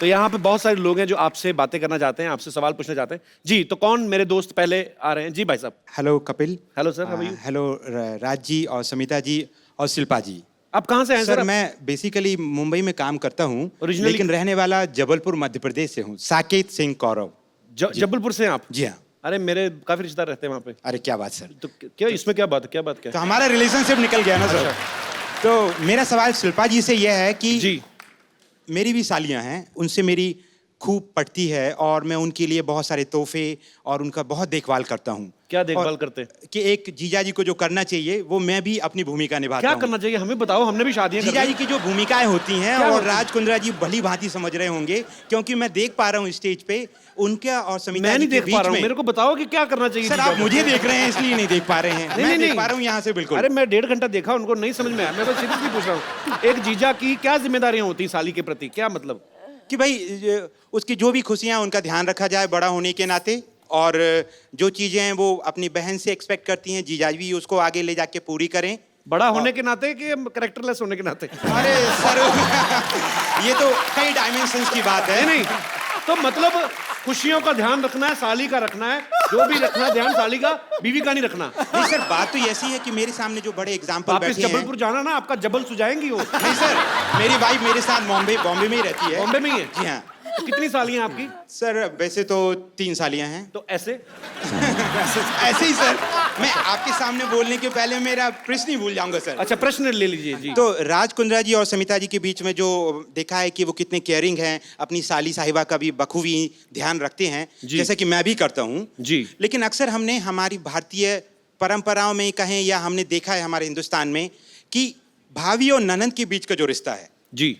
तो यहाँ पे बहुत सारे लोग हैं जो आपसे बातें करना चाहते हैं, आपसे सवाल पूछना चाहते हैं। जी, तो कौन मेरे दोस्त पहले आ रहे हैं? जी भाई साहब। Hello Kapil. Hello sir, how are you? Hello Raj ji और समिता जी और शिल्पा जी। आप कहाँ से हैं सर सर? मैं बेसिकली मुंबई में काम करता हूँ, Originally- लेकिन रहने वाला जबलपुर मध्य प्रदेश से हूँ। साकेत सिंह कौरव। जबलपुर से हैं आप? जी हाँ। अरे मेरे काफी रिश्तेदार रहते हैं वहाँ पे। अरे क्या बात सर। तो क्या इसमें क्या बात है? क्या बात क्या तो हमारा रिलेशनशिप निकल गया ना सर। तो मेरा सवाल शिल्पा जी से यह है कि जी, मेरी भी सालियाँ हैं, उनसे मेरी खूब पटती है और मैं उनके लिए बहुत सारे तोहफे और उनका बहुत देखभाल करता हूँ। क्या देखभाल और करते हैं? कि एक जीजा जी को जो करना चाहिए वो मैं भी अपनी भूमिका निभाता क्या हूँ। करना चाहिए हमें बताओ, हमने भी शादियां जीजा जी की जो भूमिकाएं होती हैं, क्या और होती हैं? राज कुंद्रा जी भली भांति समझ रहे होंगे, क्योंकि मैं देख पा रहा हूँ स्टेज पे उनका और समिता मैं जी नहीं के देख बीच पा रहा हूँ, में। मेरे को बताओ कि क्या करना चाहिए। सर जीजा आप को? मुझे देख रहे हैं इसलिए नहीं देख पा रहे हैं। नहीं, मैं नहीं, देख पा रहा हूँ यहाँ से बिल्कुल। अरे मैं 1.5 घंटा देखा, उनको नहीं समझ में आया। मैं तो सीरियसली पूछ रहा हूँ, एक जीजा की क्या जिम्मेदारियां होती हैं साली के प्रति? क्या मतलब? कि भाई उसकी जो भी खुशियाँ उनका ध्यान रखा जाए बड़ा होने के नाते, और जो चीजें हैं वो अपनी बहन से एक्सपेक्ट करती हैं, जीजा भी उसको आगे ले जाके पूरी करें। बड़ा होने के नाते कि कैरेक्टरलेस होने के नाते? अरे सर ये तो कई डायमेंशंस की बात है। नहीं तो मतलब खुशियों का ध्यान रखना है, साली का रखना है, जो भी रखना है ध्यान साली का, बीवी का नहीं रखना। नहीं सर, बात तो ऐसी है कि मेरे सामने जो बड़े एग्जाम्पल वापस बैठे हैं। जबलपुर जाना ना, आपका जबल सुझाएंगी वो। नहीं सर, मेरी वाइफ मेरे साथ बॉम्बे में ही रहती है। बॉम्बे में ही है? जी हाँ। तो कितनी सालियां आपकी? सर वैसे तो 3 सालियां हैं। तो ऐसे ऐसे ही सर, मैं आपके सामने बोलने के पहले मेरा प्रश्न ही भूल जाऊंगा सर। अच्छा, प्रश्न ले लीजिए जी। तो राज कुंद्रा जी और समिता जी के बीच में जो देखा है कि वो कितने केयरिंग हैं, अपनी साली साहिबा का भी बखूबी ध्यान रखते हैं, जी। जैसे कि मैं भी करता हूँ जी। लेकिन अक्सर हमने हमारी भारतीय परंपराओं में कहें या हमने देखा है हमारे हिंदुस्तान में कि भाभी और ननंद के बीच का जो रिश्ता है जी,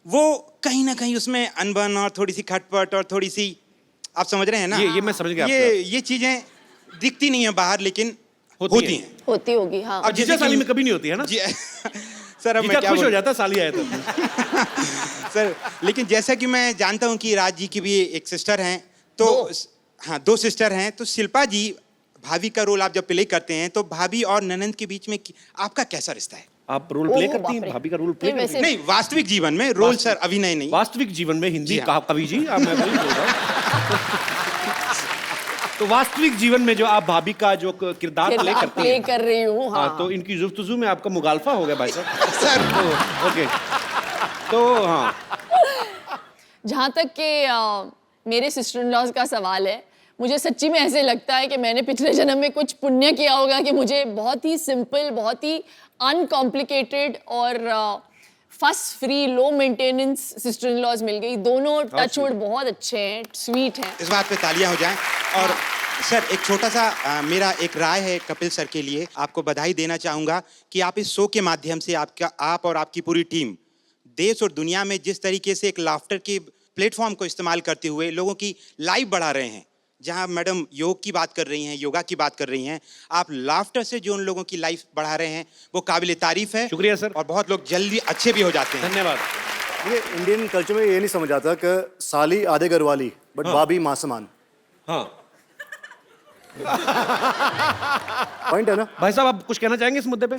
वो कहीं ना कहीं उसमें अनबन और थोड़ी सी खटपट और थोड़ी सी, आप समझ रहे हैं ना? ये मैं समझ गया ये चीजें दिखती नहीं है बाहर, लेकिन होती हैं। होती होगी हाँ। अब जीजा साली में कभी नहीं होती है ना? जी सर, अब मैं जीजा क्या खुश हो बोलूं? जाता है साली आए तो। सर लेकिन जैसा कि मैं जानता हूं कि राज जी की भी एक सिस्टर हैं, तो हाँ 2 सिस्टर हैं, तो शिल्पा जी भाभी का रोल आप जब प्ले करते हैं तो भाभी और ननंद के बीच में आपका कैसा रिश्ता है? आप रोल प्ले ओह, करती बाप हैं? रे। भाभी का रोल प्ले नहीं, करती हैं? नहीं, वास्तविक जीवन में रोल सर, अभिनय नहीं। वास्तविक जीवन में हिंदी जी हाँ। कवि जी, मैं वही बोल रहा हूँ। तो वास्तविक जीवन में जो आप भाभी का जो किरदार प्ले करती प्ले हैं, कर रही हूँ हाँ, हाँ। तो इनकी जुफ्तजू में आपका मुगालफा हो गया भाई साहब। सर ओके, तो हाँ, जहाँ तक कि मेरे सिस्टर इन लॉज का सवाल है, मुझे सच्ची में ऐसे लगता है कि मैंने पिछले जन्म में कुछ पुण्य किया होगा कि मुझे बहुत ही सिंपल, बहुत ही अनकॉम्प्लिकेटेड और fuss free, low maintenance sister in laws मिल गई। दोनों टचवुड बहुत अच्छे हैं, स्वीट हैं। इस बात पे तालियां हो जाएं। और सर एक छोटा सा मेरा एक राय है कपिल सर के लिए, आपको बधाई देना चाहूँगा कि आप इस शो के माध्यम से आप और आपकी पूरी टीम देश और दुनिया में जिस तरीके से एक लाफ्टर के प्लेटफॉर्म को इस्तेमाल करते हुए लोगों की लाइफ बढ़ा रहे हैं। जहां मैडम योग की बात कर रही हैं, योगा की बात कर रही हैं, आप लाफ्टर से जो उन लोगों की लाइफ बढ़ा रहे हैं वो काबिल तारीफ है। शुक्रिया सर। और बहुत लोग जल्दी अच्छे भी हो जाते हैं। धन्यवाद। ये इंडियन कल्चर में ये नहीं समझ आता कि साली आधे घर वाली बट भाभी माँ समान। हाँ पॉइंट है ना? भाई साहब, आप कुछ कहना चाहेंगे इस मुद्दे पे?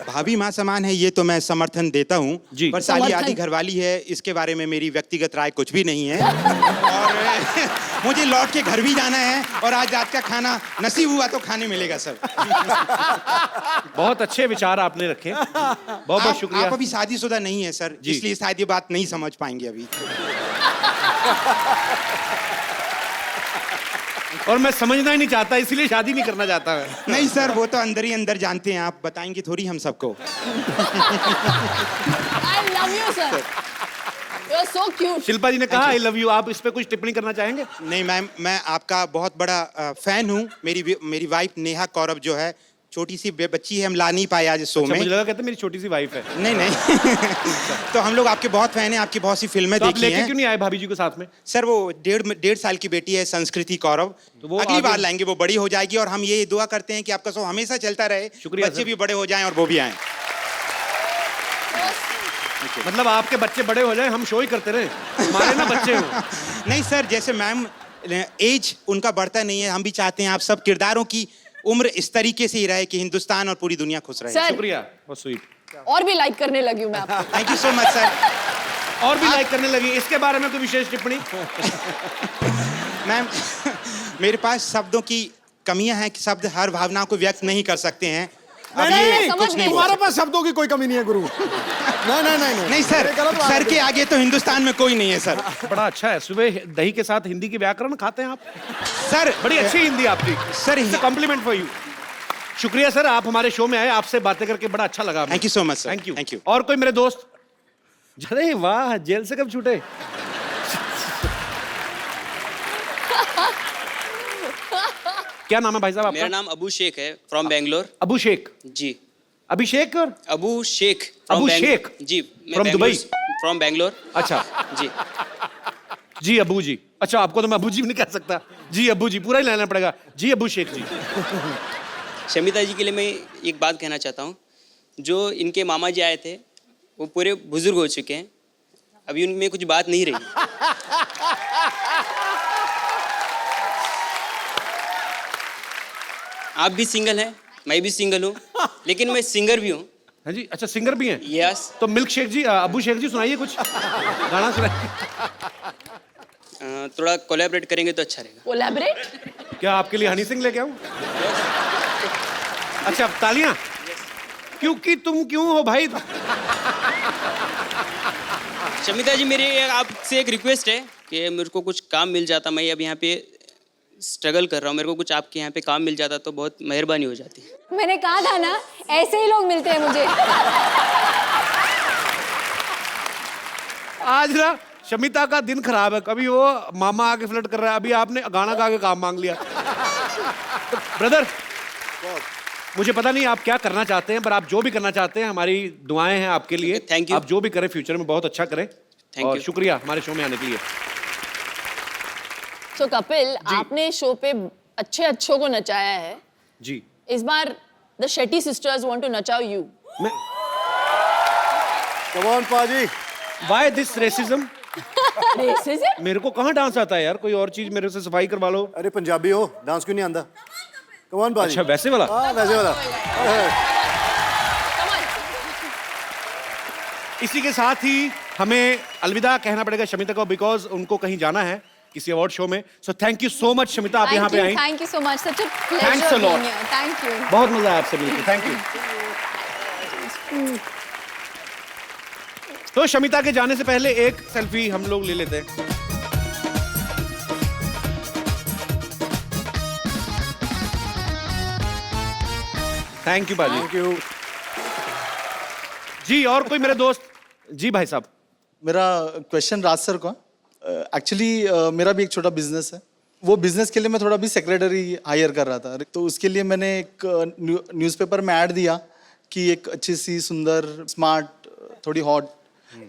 भाभी माँ समान है ये तो मैं समर्थन देता हूँ, जी। पर साली समर्थन। आधी घरवाली है इसके बारे में मेरी व्यक्तिगत राय कुछ भी नहीं है। और मुझे लौट के घर भी जाना है और आज रात का खाना नसीब हुआ तो खाने मिलेगा सर। बहुत अच्छे विचार आपने रखे, बहुत बहुत आप शुक्रिया। अभी शादीशुदा नहीं है सर, जी। इसलिए शायद ये बात नहीं समझ पाएंगे अभी। और मैं समझना ही नहीं चाहता, इसलिए शादी नहीं करना चाहता मैं। नहीं सर, वो तो अंदर ही अंदर जानते हैं, आप बताएंगे थोड़ी हम सबको। I love you, sir. You are so cute. Shilpa जी ने कहा आई लव यू, आप इस पे कुछ टिप्पणी करना चाहेंगे? नहीं मैम, मैं आपका बहुत बड़ा फैन हूँ। मेरी वाइफ नेहा कौरव जो है छोटी सी बच्ची है, हम ला नहीं पाए आज शो अच्छा, में। मुझे लगा कहते मेरी छोटी सी वाइफ है। नहीं नहीं तो हम लोग आपके बहुत फैन हैं, आपकी बहुत सी फिल्में तो आप देखी लेके हैं। क्यों नहीं आए भाभी जी को साथ में? सर वो 1.5 साल की बेटी है संस्कृति कौरव, तो वो अगली आगे- बार लाएंगे, वो बड़ी हो जाएगी और हम ये दुआ करते हैं कि आपका शो हमेशा चलता रहे, शुक्रिया बच्चे सर। भी बड़े हो जाएं और वो भी आएं। मतलब आपके बच्चे बड़े हो जाए, हम शो ही करते रहे, हमारे ना बच्चे हो। नहीं सर, जैसे मैम एज उनका बढ़ता नहीं है, हम भी चाहते हैं आप सब किरदारों की उम्र इस तरीके से ही रहे कि हिंदुस्तान और पूरी दुनिया खुश रहे। सर शुक्रिया, बहुत स्वीट। और भी लाइक करने लगी हूँ मैं आपको। Thank you so much sir. और भी लाइक करने लगी, इसके बारे में कोई विशेष टिप्पणी? मैम मेरे पास शब्दों की कमियां हैं कि शब्द हर भावना को व्यक्त नहीं कर सकते हैं। अब नहीं, ये नहीं, समझ कुछ नहीं गई। बोल तुम्हारे पास शब्दों की कोई कमी नहीं है गुरु। नहीं नहीं नहीं नहीं सर, ये गलत बात सर है। के आगे तो हिंदुस्तान में कोई नहीं है सर। बड़ा अच्छा है, सुबह दही के साथ हिंदी की व्याकरण खाते हैं आप, सर बड़ी अच्छी हिंदी आपकी सर कॉम्प्लीमेंट फॉर यू। शुक्रिया सर, आप हमारे शो में आए, आपसे बातें करके बड़ा अच्छा लगा। Thank you so much sir. Thank you. Thank you. और कोई मेरे दोस्त? अरे वाह, जेल से कब छूटे? क्या नाम है भाई साहब मेरा आपका? नाम अबू शेख है, फ्रॉम बेंगलोर। अबू शेख। जी, अभिषेक और अबू शेख अबू शेख? जी, From दुबई? फ्रॉम बेंगलोर। अच्छा जी, जी अबू जी। अच्छा, आपको तो मैं अबू जी भी नहीं कह सकता, जी अबू जी पूरा ही लेना पड़ेगा। जी अबू शेख जी। शमिता जी के लिए मैं एक बात कहना चाहता हूँ। जो इनके मामा जी आए थे वो पूरे बुजुर्ग हो चुके हैं, अभी उनमें कुछ बात नहीं रही। आप भी सिंगल हैं, मैं भी सिंगल हूँ, लेकिन मैं सिंगर भी हूँ। हाँ जी, अच्छा सिंगर भी हैं? यस। तो मिल्क शेख जी, अबू शेख जी सुनाइए कुछ गाना सुनाइए। थोड़ा कोलैबोरेट करेंगे तो अच्छा रहेगा। कोलैबोरेट? क्या आपके लिए हनी सिंह लेके आऊं? अच्छा, अब तालियां। क्योंकि तुम क्यों हो भाई? शमिता जी, मेरी आपसे एक रिक्वेस्ट है कि मेरे को कुछ काम मिल जाता, मैं अब यहाँ पे स्ट्रगल कर रहा हूँ, मेरे को कुछ आपके यहाँ पे काम मिल जाता तो बहुत मेहरबानी हो जाती। मैंने कहा था ना, ऐसे ही लोग मिलते हैं मुझे। आज ना शमिता का दिन खराब है, कभी वो मामा आके फ्लर्ट कर रहा है, अभी आपने गाना गा के काम मांग लिया। तो ब्रदर, मुझे पता नहीं आप क्या करना चाहते हैं, पर आप जो भी करना चाहते हैं हमारी दुआएं हैं आपके लिए। Thank you. आप जो भी करें फ्यूचर में बहुत अच्छा करें। Thank और you. शुक्रिया हमारे शो में आने के लिए। तो कपिल, आपने शो पे अच्छे अच्छों को नचाया है, जी इस बार the Shetty sisters want to नचाओ यू। मैं कम ऑन पाजी। Why this racism? रेसिज्म? मेरे को कहाँ डांस आता है यार, कोई और चीज मेरे से सफाई करवा लो। अरे पंजाबी हो, डांस क्यों नहीं आंदा? कम ऑन पाजी। अच्छा, वैसे वाला? हाँ, वैसे वाला। इसी के साथ ही हमें अलविदा कहना पड़ेगा शमिता को, बिकॉज उनको कहीं जाना है किसी अवार्ड शो में। So thank you so much Shamita, आप यहाँ पे आई। Thank you so much, such a Thanks a pleasure lot. Being here. Thank you. बहुत मजा आया आपसे मिलकर, थैंक यू। तो शमिता के जाने से पहले एक सेल्फी हम लोग ले लेते हैं। थैंक यू बाजी। Thank you. जी, और कोई मेरे दोस्त? जी भाई साहब। मेरा क्वेश्चन राज सर को। एक्चुअली मेरा भी एक छोटा बिजनेस है, वो बिजनेस के लिए मैं थोड़ा भी सेक्रेटरी हायर कर रहा था, तो उसके लिए मैंने एक न्यूज़पेपर में ऐड दिया कि एक अच्छी सी सुंदर स्मार्ट थोड़ी हॉट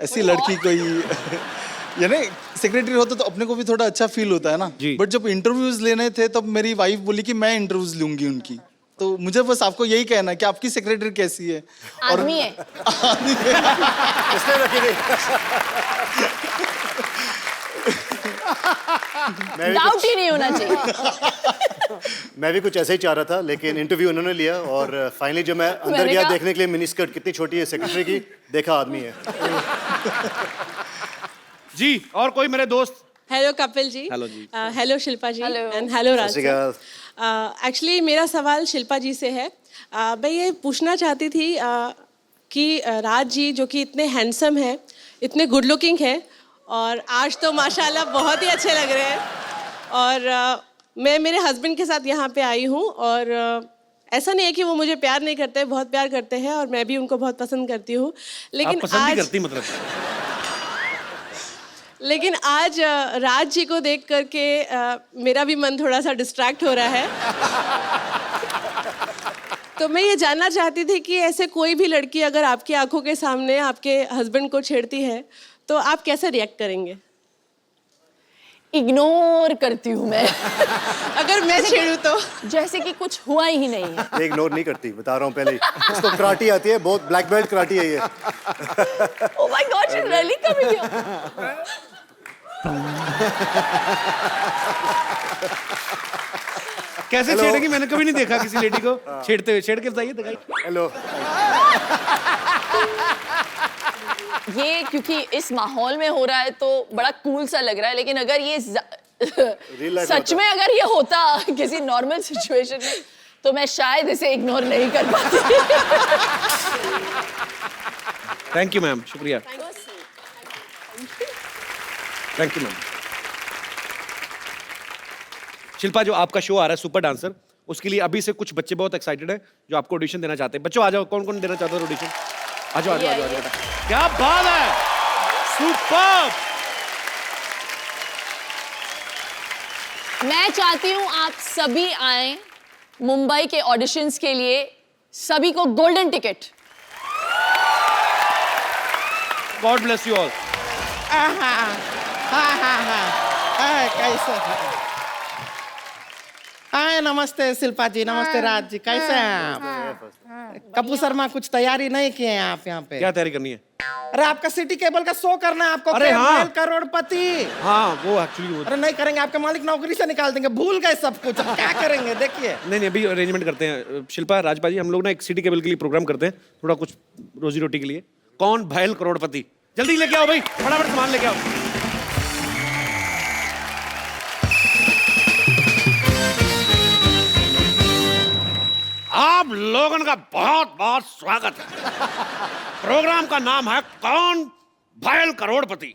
ऐसी लड़की कोई यानी सेक्रेटरी होता तो अपने को भी थोड़ा अच्छा फील होता है ना। जी। बट जब इंटरव्यूज लेने थे तब मेरी वाइफ बोली कि मैं इंटरव्यूज लूंगी उनकी, तो मुझे बस आपको यही कहना है कि आपकी सेक्रेटरी कैसी है? आदमी है। इसलिए रखी गई। मैं भी डाउट ही नहीं होना चाहिए। मैं भी कुछ ऐसे ही चाह रहा था, लेकिन इंटरव्यू उन्होंने लिया और फाइनली जब मैं अंदर मैंने गया कहा- देखने के लिए मिनी स्कर्ट कितनी छोटी है सेक्रेटरी की, देखा आदमी है। जी, और कोई मेरे दोस्त? हेलो कपिल जी। हेलो जी। Hello Shilpa ji. Hello. And hello Raj सत श्री अकाल। एक्चुअली मेरा सवाल शिल्पा जी से है। मैं ये पूछना चाहती थी कि राज जी जो कि इतने हैंडसम हैं, इतने गुड लुकिंग हैं, और आज तो माशाल्लाह बहुत ही अच्छे लग रहे हैं, और मैं मेरे हस्बैंड के साथ यहाँ पे आई हूँ, और ऐसा नहीं है कि वो मुझे प्यार नहीं करते, बहुत प्यार करते हैं, और मैं भी उनको बहुत पसंद करती हूँ। आप पसंद ही करती मतलब? लेकिन आज राज जी को देख करके मेरा भी मन थोड़ा सा डिस्ट्रैक्ट हो रहा है। तो मैं ये जानना चाहती थी कि ऐसे कोई भी लड़की अगर आपकी आंखों के सामने आपके हस्बैंड को छेड़ती है तो आप कैसे रिएक्ट करेंगे? इग्नोर करती हूँ मैं। अगर मैं छेड़ूं तो? जैसे कि कुछ हुआ ही नहीं है। ये इग्नोर नहीं करती, बता रहा हूँ पहले ही। इसको कराटी आती है, बहुत ब्लैक बेल्ट कराटी है ये। Oh my God, she's really coming here. कैसे छेड़ेगी? मैंने कभी नहीं देखा किसी लेडी को छेड़ते हुए। छेड़ के बताइए, दिखाइए। हेलो। ये क्योंकि इस माहौल में हो रहा है तो बड़ा कूल सा लग रहा है, लेकिन अगर ये सच में अगर ये होता किसी नॉर्मल सिचुएशन में तो मैं शायद इसे इग्नोर नहीं कर पाती। थैंक यू मैम, शुक्रिया। Thank you ma'am. शिल्पा, जो आपका शो आ रहा है सुपर डांसर, उसके लिए अभी से कुछ बच्चे बहुत एक्साइटेड हैं जो आपको ऑडिशन देना चाहते हैं। बच्चों आ जाओ, कौन कौन देना चाहता है ऑडिशन? आ जाओ, आ जाओ, आ जाओ बेटा। क्या बात है, सुपर। मैं चाहती हूँ आप सभी आए मुंबई के ऑडिशंस के लिए, सभी को golden ticket. God bless you all. कैसे? हाय, नमस्ते शिल्पा जी, नमस्ते राज जी, कैसे हैं आप? कपूर शर्मा, कुछ तैयारी नहीं किए हैं आप यहाँ पे? क्या तैयारी करनी है? अरे आपका सिटी केबल का शो करना है आपको। अरे हाँ, करोड़पति। हाँ वो एक्चुअली वो। अरे नहीं करेंगे, आपके मालिक नौकरी से निकाल देंगे, भूल गए सब कुछ। अब क्या करेंगे देखिए। नहीं अभी अरेंजमेंट करते हैं। शिल्पा, राजपा जी, हम लोग ना एक सिटी केबल के लिए प्रोग्राम करते हैं, थोड़ा कुछ रोजी रोटी के लिए। कौन भैल करोड़पति? जल्दी लेके आओ भाई, फटाफट सामान लेके आओ। आप लोगों का बहुत बहुत स्वागत है। प्रोग्राम का नाम है कौन भैल करोड़पति,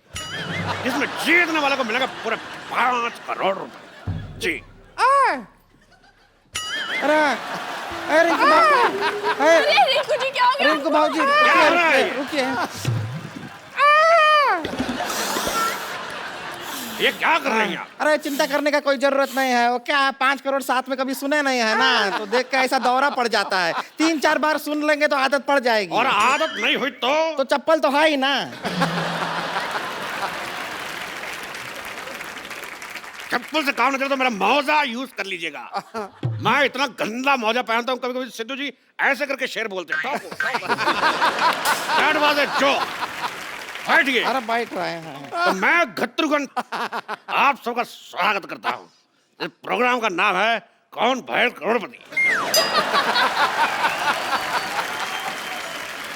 जिसमें जीतने वाले को मिलेगा पूरे 5 करोड़ रुपए। जी। अरे रिंकू रिंकू जी, क्या हो गया? रिंकू भाजी, क्या हो रहा है? रुकिए। ये क्या कर रही हैं आप? अरे चिंता करने का कोई जरूरत नहीं है। वो क्या 5 करोड़ साथ में कभी सुने नहीं है ना, तो देख के ऐसा दौरा पड़ जाता है। 3-4 बार सुन लेंगे तो आदत पड़ जाएगी। और आदत नहीं हुई तो चप्पल तो है ही ना। चप्पल से काम नहीं चलता तो मेरा मौजा यूज कर लीजिएगा। मैं इतना गंदा मौजा पहनता हूँ, कभी कभी सिद्धू जी ऐसे करके शेर बोलते हैं। जो बैठिए। अरे बैठ रहे हैं। तो मैं घत्रुघन आप सबका स्वागत करता हूँ। इस प्रोग्राम का नाम है कौन भैल करोड़पति।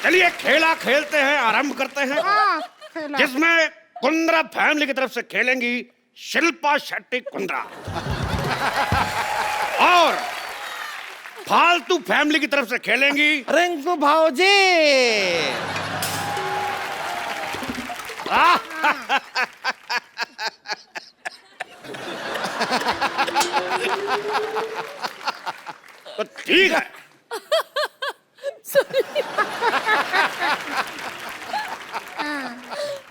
चलिए खेला खेलते हैं, आरंभ करते हैं, जिसमें कुंद्रा फैमिली की तरफ से खेलेंगी शिल्पा शेट्टी कुंद्रा, और फालतू फैमिली की तरफ से खेलेंगी रिंकू भाजी। तो ठीक है।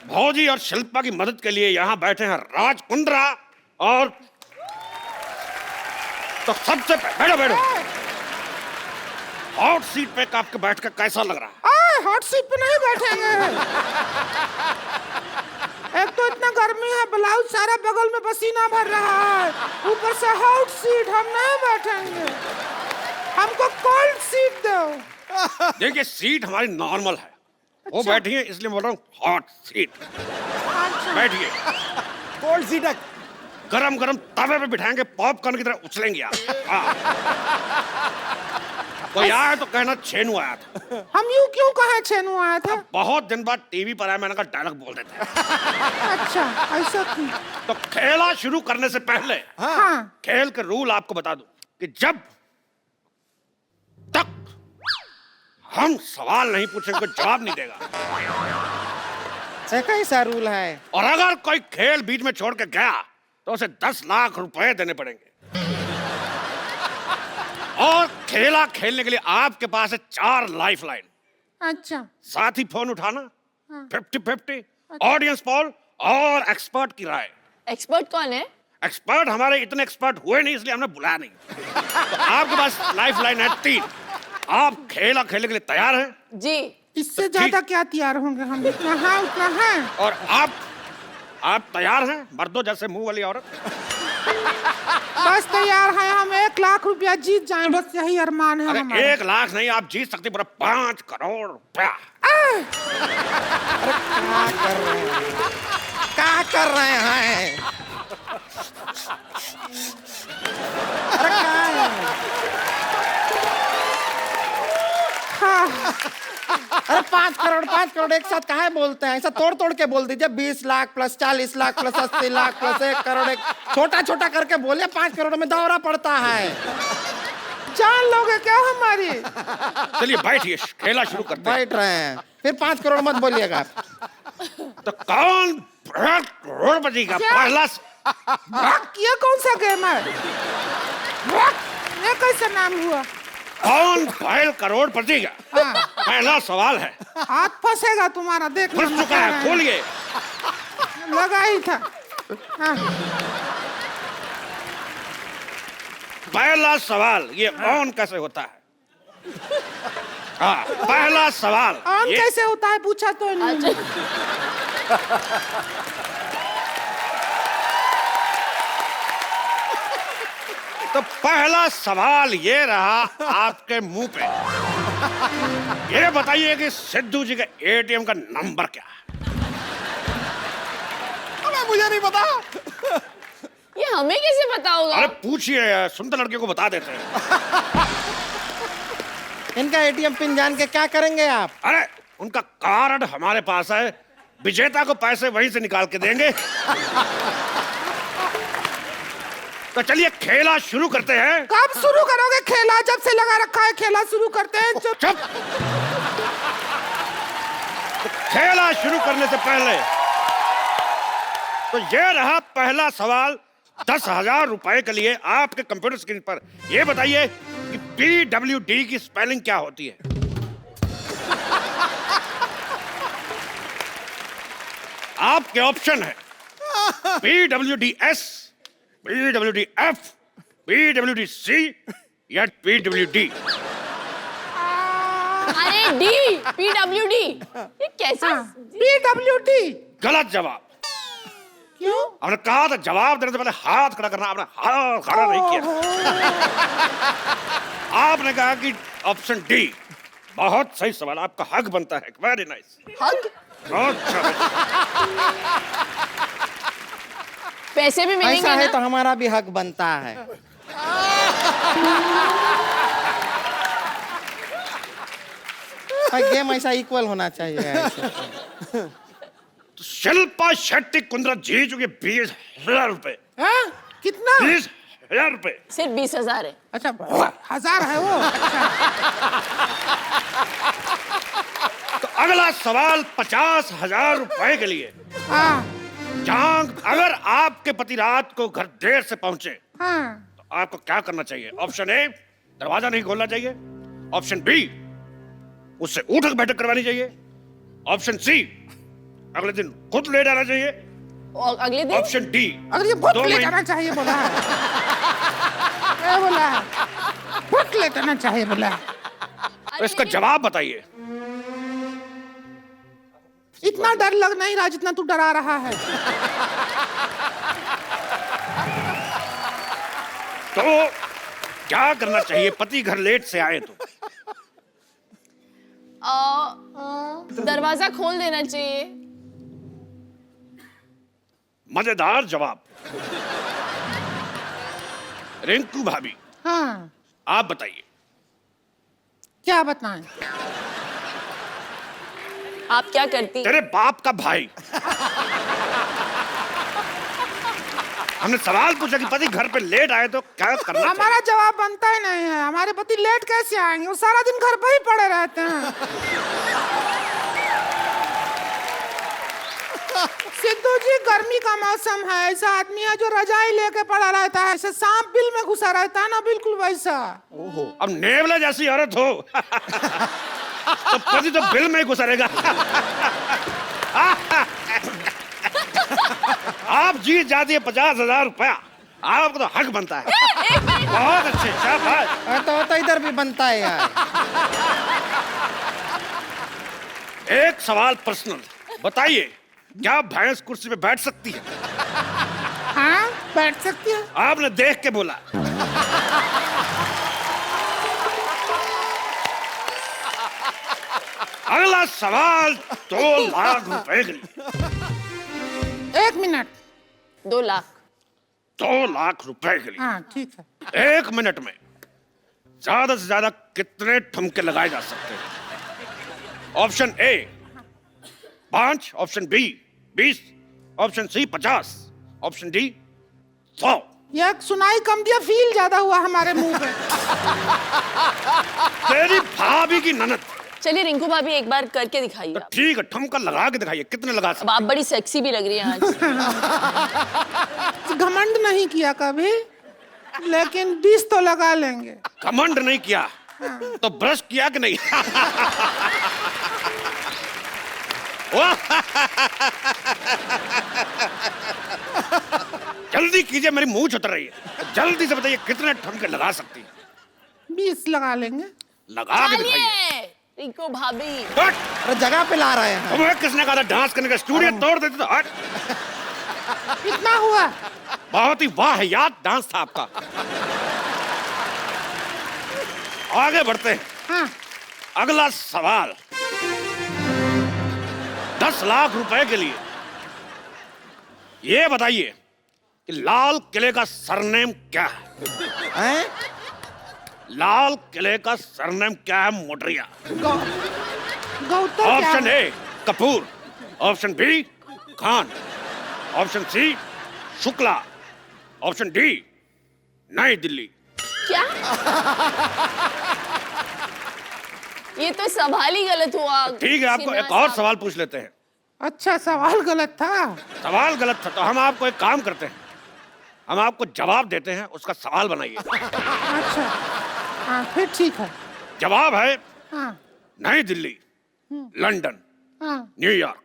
भौजी और शिल्पा की मदद के लिए यहाँ बैठे हैं राज कुंद्रा। और तो सबसे बैठो बैठो। हॉट सीट पे आपके बैठ कर कैसा लग रहा है? हॉट सीट पे नहीं बैठेंगे। एक तो इतना गर्मी है, ब्लाउज सारा बगल में पसीना भर रहा है, ऊपर से हॉट सीट, हम नहीं बैठेंगे। हमको कोल्ड सीट दो। देखिए सीट हमारी नॉर्मल है, वो बैठी है इसलिए बोल रहा हूँ हॉट सीट। बैठिए। कोल्ड सीट है। गरम गरम तवे पे बिठाएंगे, पॉपकॉर्न की तरह उछलेंगे आप। कोई आया तो कहना छेनू आया था। हम यूं क्यों कहे छेनू आया था? बहुत दिन बाद टीवी पर आया, मैंने कहा डायलॉग बोल देते हैं। अच्छा ऐसा क्यों? तो खेला शुरू करने से पहले हाँ। खेल के रूल आपको बता दूं कि जब तक हम सवाल नहीं पूछेंगे जवाब नहीं देगा। कैसा रूल है? और अगर कोई खेल बीच में छोड़ के गया तो उसे 10 लाख रुपए देने पड़ेंगे। और खेला खेलने के लिए आपके पास है 4 लाइफ लाइन। अच्छा। साथ ही फोन उठाना, 50-50, ऑडियंस पोल और एक्सपर्ट की राय। एक्सपर्ट कौन है? एक्सपर्ट हमारे इतने एक्सपर्ट हुए नहीं इसलिए हमने बुलाया नहीं। तो आपके पास लाइफ लाइन है 3। आप खेला खेलने के लिए तैयार हैं? जी। इससे ज्यादा क्या तैयार होंगे हम? जितना है उतना है। और आप तैयार हैं मर्दों जैसे मुंह वाली औरत? बस तैयार है, हम 1 लाख रुपया जीत जाएं, बस यही अरमान है अरे हमारा। 1 लाख नहीं, आप जीत सकते पूरा 5 करोड़ रुपया। क्या कर रहे हैं? अरे क्या है? हाँ। अरे 5 करोड़ एक साथ काहे बोलते हैं? ऐसा तोड़ तोड़ के बोल दीजिए। 20 lakh plus 40 lakh plus 80 lakh plus 1 crore. एक छोटा छोटा करके बोलिए, 5 करोड़ में दौरा पड़ता है। जान लोगे क्या हमारी? चलिए बैठिए, खेला शुरू करते हैं। बैठ रहे हैं, फिर 5 करोड़ मत बोलिएगा। तो कौन करोड़पति का पहला ये कौन सा गेम है? ये कैसा नाम हुआ? कौन बैल करोड़पति का पहला सवाल है। हाथ फंसेगा तुम्हारा, देख फंस चुका है, खोलिए। लगा ही था। हाँ। पहला सवाल, ये ऑन कैसे होता है? हाँ, पहला सवाल ऑन ये कैसे होता है पूछा तो नहीं। तो पहला सवाल ये रहा आपके मुंह पे। ये बताइए कि सिद्धू जी के एटीएम का नंबर क्या है? मुझे नहीं पता। ये हमें कैसे पता होगा? अरे पूछिए, सुंदर लड़के को बता देते हैं। इनका एटीएम पिन जान के क्या करेंगे आप? अरे उनका कार्ड हमारे पास है, विजेता को पैसे वहीं से निकाल के देंगे। तो चलिए खेला शुरू करते हैं। कब शुरू करोगे खेला? जब से लगा रखा है खेला शुरू करते हैं। चुप। तो खेला शुरू करने से पहले तो ये रहा पहला सवाल 10,000 रुपए के लिए आपके कंप्यूटर स्क्रीन पर। ये बताइए कि PWD की स्पेलिंग क्या होती है? आपके ऑप्शन है PWDS, PWDF, PWDC या PWD। अरे डी, PWD। ये कैसा? PWD। गलत जवाब। क्यों? आपने कहा था जवाब देने से पहले हाथ खड़ा करना, आपने हाथ खड़ा नहीं किया। आपने कहा कि ऑप्शन डी। बहुत सही सवाल, आपका हक बनता है। Very nice. हक? बहुत अच्छा। पैसे भी मिलेंगे ऐसा है ना? तो हमारा भी हक बनता है। गेम ऐसा इक्वल होना चाहिए। तो शिल्पा शेट्टी कुंद्रा जी चुके 20,000 रुपए। कितना? 20,000 रुपए। सिर्फ 20,000 है। अच्छा 1000 है वो। तो अगला सवाल 50,000 रुपए के लिए। जहां अगर आपके पति रात को घर देर से पहुंचे तो आपको क्या करना चाहिए? ऑप्शन ए, दरवाजा नहीं खोलना चाहिए। ऑप्शन बी, उससे उठक बैठक करवानी चाहिए। ऑप्शन सी, अगले दिन खुद ले जाना चाहिए। और अगले दिन? ऑप्शन डी, अगर ये खुद ले जाना चाहिए बोला है। क्या बोला है? खुद ले जाना चाहिए बोला है। तो इसका जवाब बताइए। इतना डर लग नहीं रहा जितना तू डरा रहा है। तो क्या करना चाहिए पति घर लेट से आए तो? दरवाजा खोल देना चाहिए। मजेदार जवाब। रिंकू भाभी, हाँ, आप बताइए। क्या बताएं? आप क्या करती? तेरे बाप का भाई। हमने सवाल पूछा कि पति घर पे लेट आए तो क्या करना चाहिए? हमारा जवाब बनता ही नहीं है। हमारे पति लेट कैसे आएंगे? वो सारा दिन घर पे ही पड़े रहते हैं। सिद्धू जी, गर्मी का मौसम है, ऐसा आदमी है जो रजाई लेके पड़ा रहता है, ऐसे सांप बिल में घुसा रहता है ना, बिल्कुल वैसा। ओहो, अब नेवला जैसी औरत हो तो पति तो बिल में ही घुसा रहेगा। आप जीत जाती है 50,000 रुपया। आपको तो हक बनता है। बहुत अच्छे, शाबाश। तो इधर भी बनता है यार। एक सवाल पर्सनल, बताइए क्या भैंस कुर्सी पे बैठ सकती है? हाँ बैठ सकती है। आपने देख के बोला। अगला सवाल 2 लाख रुपए के लिए। 1 मिनट। 2 लाख। 2 लाख रुपए के लिए। हाँ ठीक है। 1 मिनट में ज्यादा से ज्यादा कितने ठुमके लगाए जा सकते हैं? Option A 5, option B 20, option C 50, option D 100। ये सुनाई कम दिया, फील ज्यादा हुआ हमारे मुंह पे। तेरी भाभी की ननद। चलिए रिंकू भाभी एक बार करके दिखाइए तो आप। ठीक है, ठुमका लगा के दिखाइए, कितने लगा अब सकते? आप बड़ी सेक्सी भी लग रही हैं आज। घमंड नहीं किया कभी, लेकिन 20 तो लगा लेंगे। घमंड नहीं किया तो ब्रश किया कि नहीं? जल्दी कीजिए, मेरी मूंछ उतर रही है। जल्दी से बताइए कितने ठुमके लगा सकती है? 20 लगा लेंगे। लगा के दिखाइए। चलिए रिंकू भाभी। हट! अरे जगह पे ला रहे हैं। तुम्हें किसने कहा था डांस करने का? स्टूडियो तोड़ देते तो। हट! कितना हुआ? बहुत ही वाहियात डांस था आपका। आगे बढ़ते हैं। हाँ। अगला सवाल 10 लाख रुपए के लिए। ये बताइए कि लाल किले का सरनेम क्या है? लाल किले का सरनेम क्या है मोटरिया? Gautam. Option A Kapoor, option B Khan, option C Shukla, option D New Delhi. क्या? ये तो सवाल ही गलत हुआ। ठीक है, आपको एक और सवाल पूछ लेते हैं। अच्छा सवाल गलत था। सवाल गलत था तो हम आपको एक काम करते हैं, हम आपको जवाब देते हैं, उसका सवाल बनाइए। अच्छा हाँ फिर ठीक है। जवाब है हाँ नई दिल्ली, लंदन, हाँ। New York,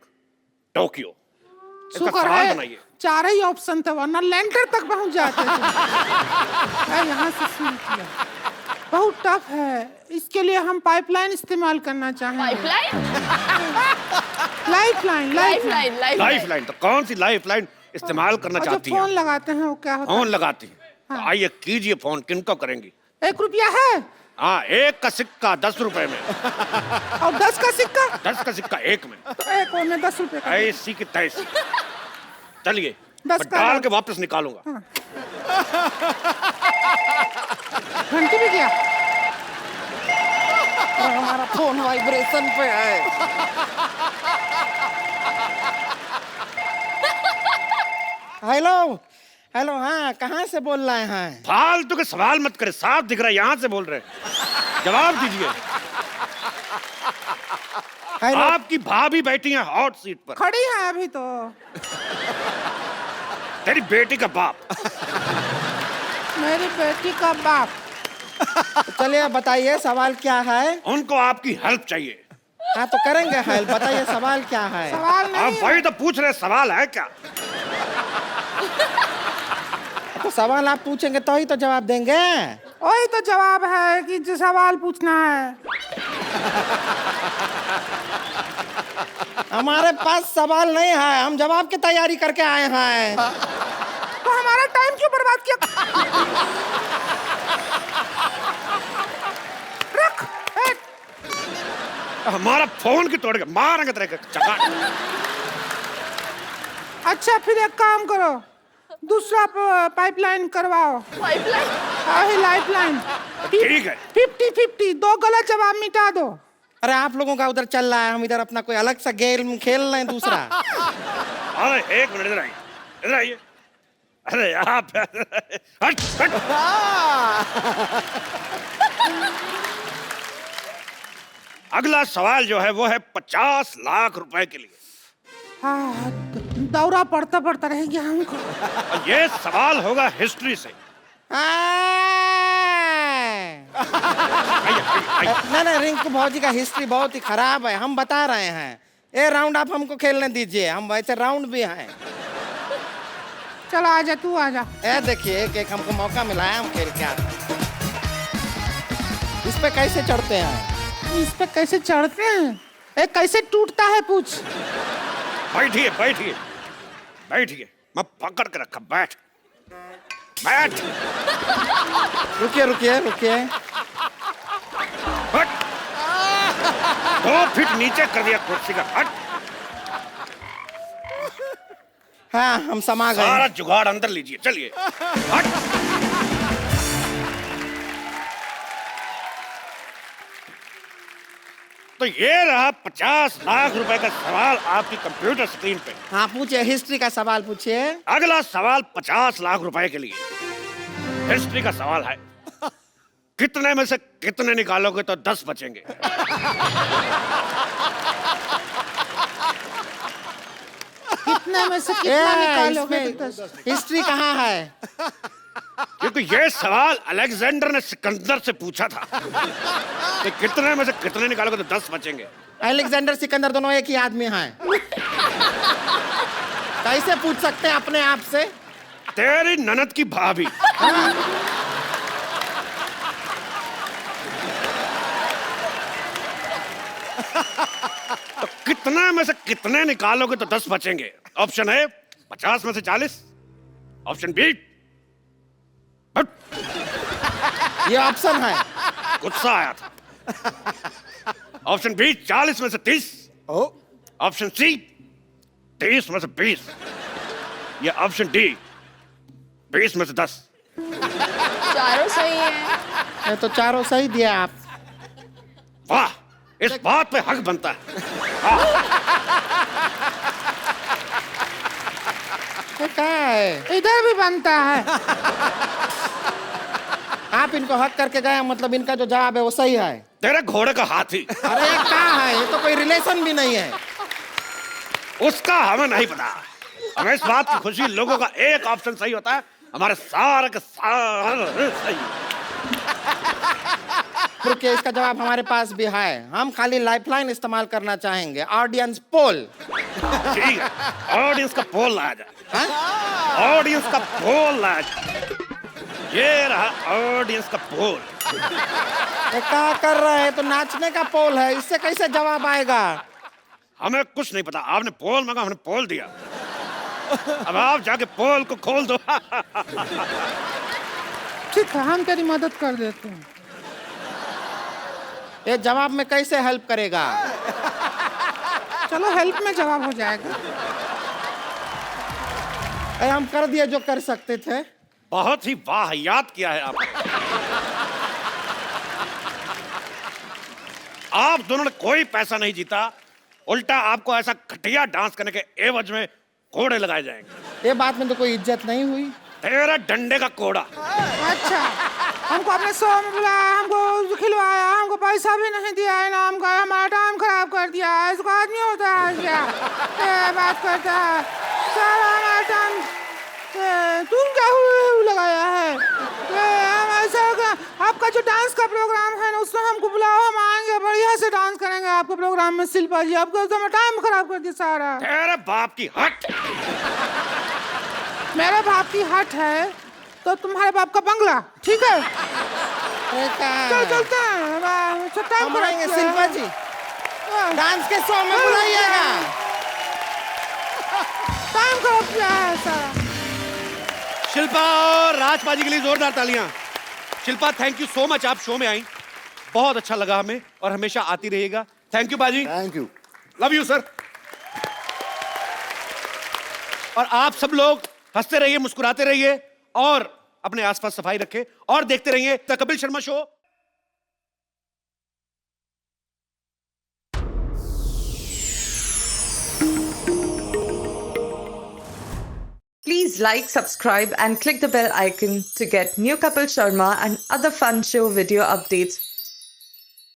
Tokyo. इसका शुक्र सवाल है बनाइए। 4 ही ऑप्शन थे, वरना लैंडर तक पहुंच जाते थे। यहाँ से शुरू किया। बहुत टफ है, इसके लिए हम पाइपलाइन इस्तेमाल करना चाहेंगे। पाइपलाइन? लाइफलाइन। लाइफलाइन। लाइफलाइन? तो कौन सी लाइफलाइन इस्तेमाल करना और जो चाहती फोन है? लगाते हैं वो क्या होता है? फोन लगाती है। तो आइए कीजिए फोन, किनको करेंगी? 1 रुपया है हाँ, 1 का सिक्का 10 रुपए में, और 10 का सिक्का। 10 का सिक्का 1 में। तो 1 और में 10 रुपए का। ऐसी की तैसी। चलिए 10 मैं का डाल है। के वापस निकालूंगा। घंटी भी गया। और हमारा फोन वाइब्रेशन पे है। Hello hello. हाँ कहाँ से बोल रहे हैं? फालतू के सवाल मत करे, साफ दिख रहा है यहाँ से बोल रहे हैं। जवाब दीजिए। हेलो। आपकी भाभी बैठी है हॉट सीट पर। खड़ी है अभी तो। तेरी बेटी का बाप। मेरी बेटी का बाप। चलिए बताइए सवाल क्या है? उनको आपकी हेल्प चाहिए। हाँ तो करेंगे हेल्प। बताइए सवाल क्या है? सवाल आप वही तो पूछ रहे, सवाल है क्या? तो सवाल आप पूछेंगे तो ही तो जवाब देंगे। वही तो जवाब है कि जो सवाल पूछना है। हमारे पास सवाल नहीं है, हम जवाब की तैयारी करके आए हैं। तो हमारा टाइम क्यों बर्बाद किया? रख। हमारा फोन की तोड़ के मारेंगे तेरे चका। अच्छा फिर एक काम करो, दूसरा पाइपलाइन करवाओ। पाइपलाइन? लाइफलाइन। ठीक है। 50-50, 2 गलत जवाब मिटा दो। अरे आप लोगों का उधर चल रहा है, हम इधर अपना कोई अलग सा गेम खेल रहे हैं दूसरा। अरे 1 मिनट, इधर आइए, इधर आइए। अरे आप हट हट। अगला सवाल जो है वो है 50 लाख रुपए के लिए। हाँ दौरा पड़ता पड़ता रह गया हमको। और ये सवाल होगा हिस्ट्री से। नहीं रिंकू भौजी का हिस्ट्री बहुत ही खराब है, हम बता रहे हैं। ये राउंड आप हमको खेलने दीजिए, हम वैसे राउंड भी हैं। चलो आजा, तू आजा। ए देखिए, एक हमको मौका मिला है, हम खेल के आते हैं। इस पे कैसे चढ़ते हैं? इस पे कैसे चढ़ते हैं? ए कैसे टूटता है पूछ? बैठिए बैठिए बैठिए, मैं पकड़ के रखा, बैठ बैठ। रुकिए रुकिए रुकिए। हट। 2 फीट नीचे कर दिया कुर्सी का, हट। हाँ, हम समा गए। सारा जुगाड़ अंदर लीजिए, चलिए हट। तो ये रहा 50 लाख रुपए का सवाल आपकी कंप्यूटर स्क्रीन पे। हाँ पूछिए, हिस्ट्री का सवाल पूछिए। अगला सवाल 50 लाख रुपए के लिए हिस्ट्री का सवाल है। कितने में से कितने निकालोगे तो 10 बचेंगे? कितने में से कितना निकालोगे तो 10? हिस्ट्री कहाँ है? क्योंकि ये सवाल अलेक्जेंडर ने सिकंदर से पूछा था कि कितने में से कितने निकालोगे तो 10 बचेंगे। अलेक्जेंडर सिकंदर दोनों एक ही आदमी हैं। कैसे पूछ सकते हैं अपने आप से? तेरी ननद की भाभी। तो कितने में से कितने निकालोगे तो 10 बचेंगे? ऑप्शन ए 50 में से 40, ऑप्शन बी, ये ऑप्शन है। गुस्सा आया था। ऑप्शन बी 40 में से 30, ऑप्शन सी 30 में से 20, या ऑप्शन डी 20 में से 10। चारों सही है। ये तो चारों सही दिया आप। वाह, इस बात पे हक बनता है। ये क्या है? इधर भी बनता है। आप इनको हक करके गए, मतलब इनका जो जवाब है वो सही है। तेरे घोड़े का हाथी। अरे ये क्या है? ये तो कोई रिलेशन भी नहीं है। उसका हमें नहीं पता। हमें इस बात की खुशी, लोगों का एक ऑप्शन सही होता है, हमारे सारे के सारे सही। रुकिए, इसका जवाब हमारे पास भी है। हम खाली लाइफलाइन इस्तेमाल करना चाहेंगे, ऑडियंस पोल। ठीक है, ऑडियंस का पोल लाया जाए। ऑडियंस का पोल लाया जाए। ये रहा ऑडियंस का पोल। ये क्या कर रहे हैं? तो नाचने का पोल है, इससे कैसे जवाब आएगा? हमें कुछ नहीं पता, आपने पोल मांगा, हमने पोल दिया। अब आप जाके पोल को खोल दो। ठीक है, हम तेरी मदद कर देते हैं। ये जवाब में कैसे हेल्प करेगा? चलो हेल्प में जवाब हो जाएगा। हम कर दिए जो कर सकते थे। बहुत ही वाहियात किया है आप। आप दोनों ने कोई पैसा नहीं जीता, उल्टा आपको ऐसा घटिया डांस करने के एवज में कोड़े लगाए जाएंगे। ये बात में तो कोई इज्जत नहीं हुई। तेरा डंडे का कोड़ा। अच्छा, हमको अपने शो में बुलाया, हमको खिलवाया, हमको पैसा भी नहीं दिया है, नाम का हमारा टाइम खराब कर दिया। इसको आदमी होता है क्या? बात करता है सारा हमारा टाइम। तुम क्या लगाया है? आपका जो डांस का प्रोग्राम है ना, उसमें हमको बुलाओ, हम आएंगे, बढ़िया से डांस करेंगे आपके प्रोग्राम में। शिल्पा जी, आपको टाइम खराब कर दिया सारा। तेरे बाप की हट। मेरे बाप की हट है तो तुम्हारे बाप का बंगला, ठीक है? चल चलते हैं, टाइम कराएंगे। शिल्पा जी, डांस के शो में बुलाइएगा। टाइम खराब किया है सारा। शिल्पा और राजबाजी के लिए जोरदार तालियां। Shilpa, thank you so much, आप शो में आई, बहुत अच्छा लगा हमें, और हमेशा आती रहिएगा। थैंक यू बाजी। Thank you. Love you sir. और आप सब लोग हंसते रहिए, मुस्कुराते रहिए, और अपने आसपास सफाई रखें, और देखते रहिए the Kapil Sharma show. Please like, subscribe and click the bell icon to get new Kapil Sharma and other fun show video updates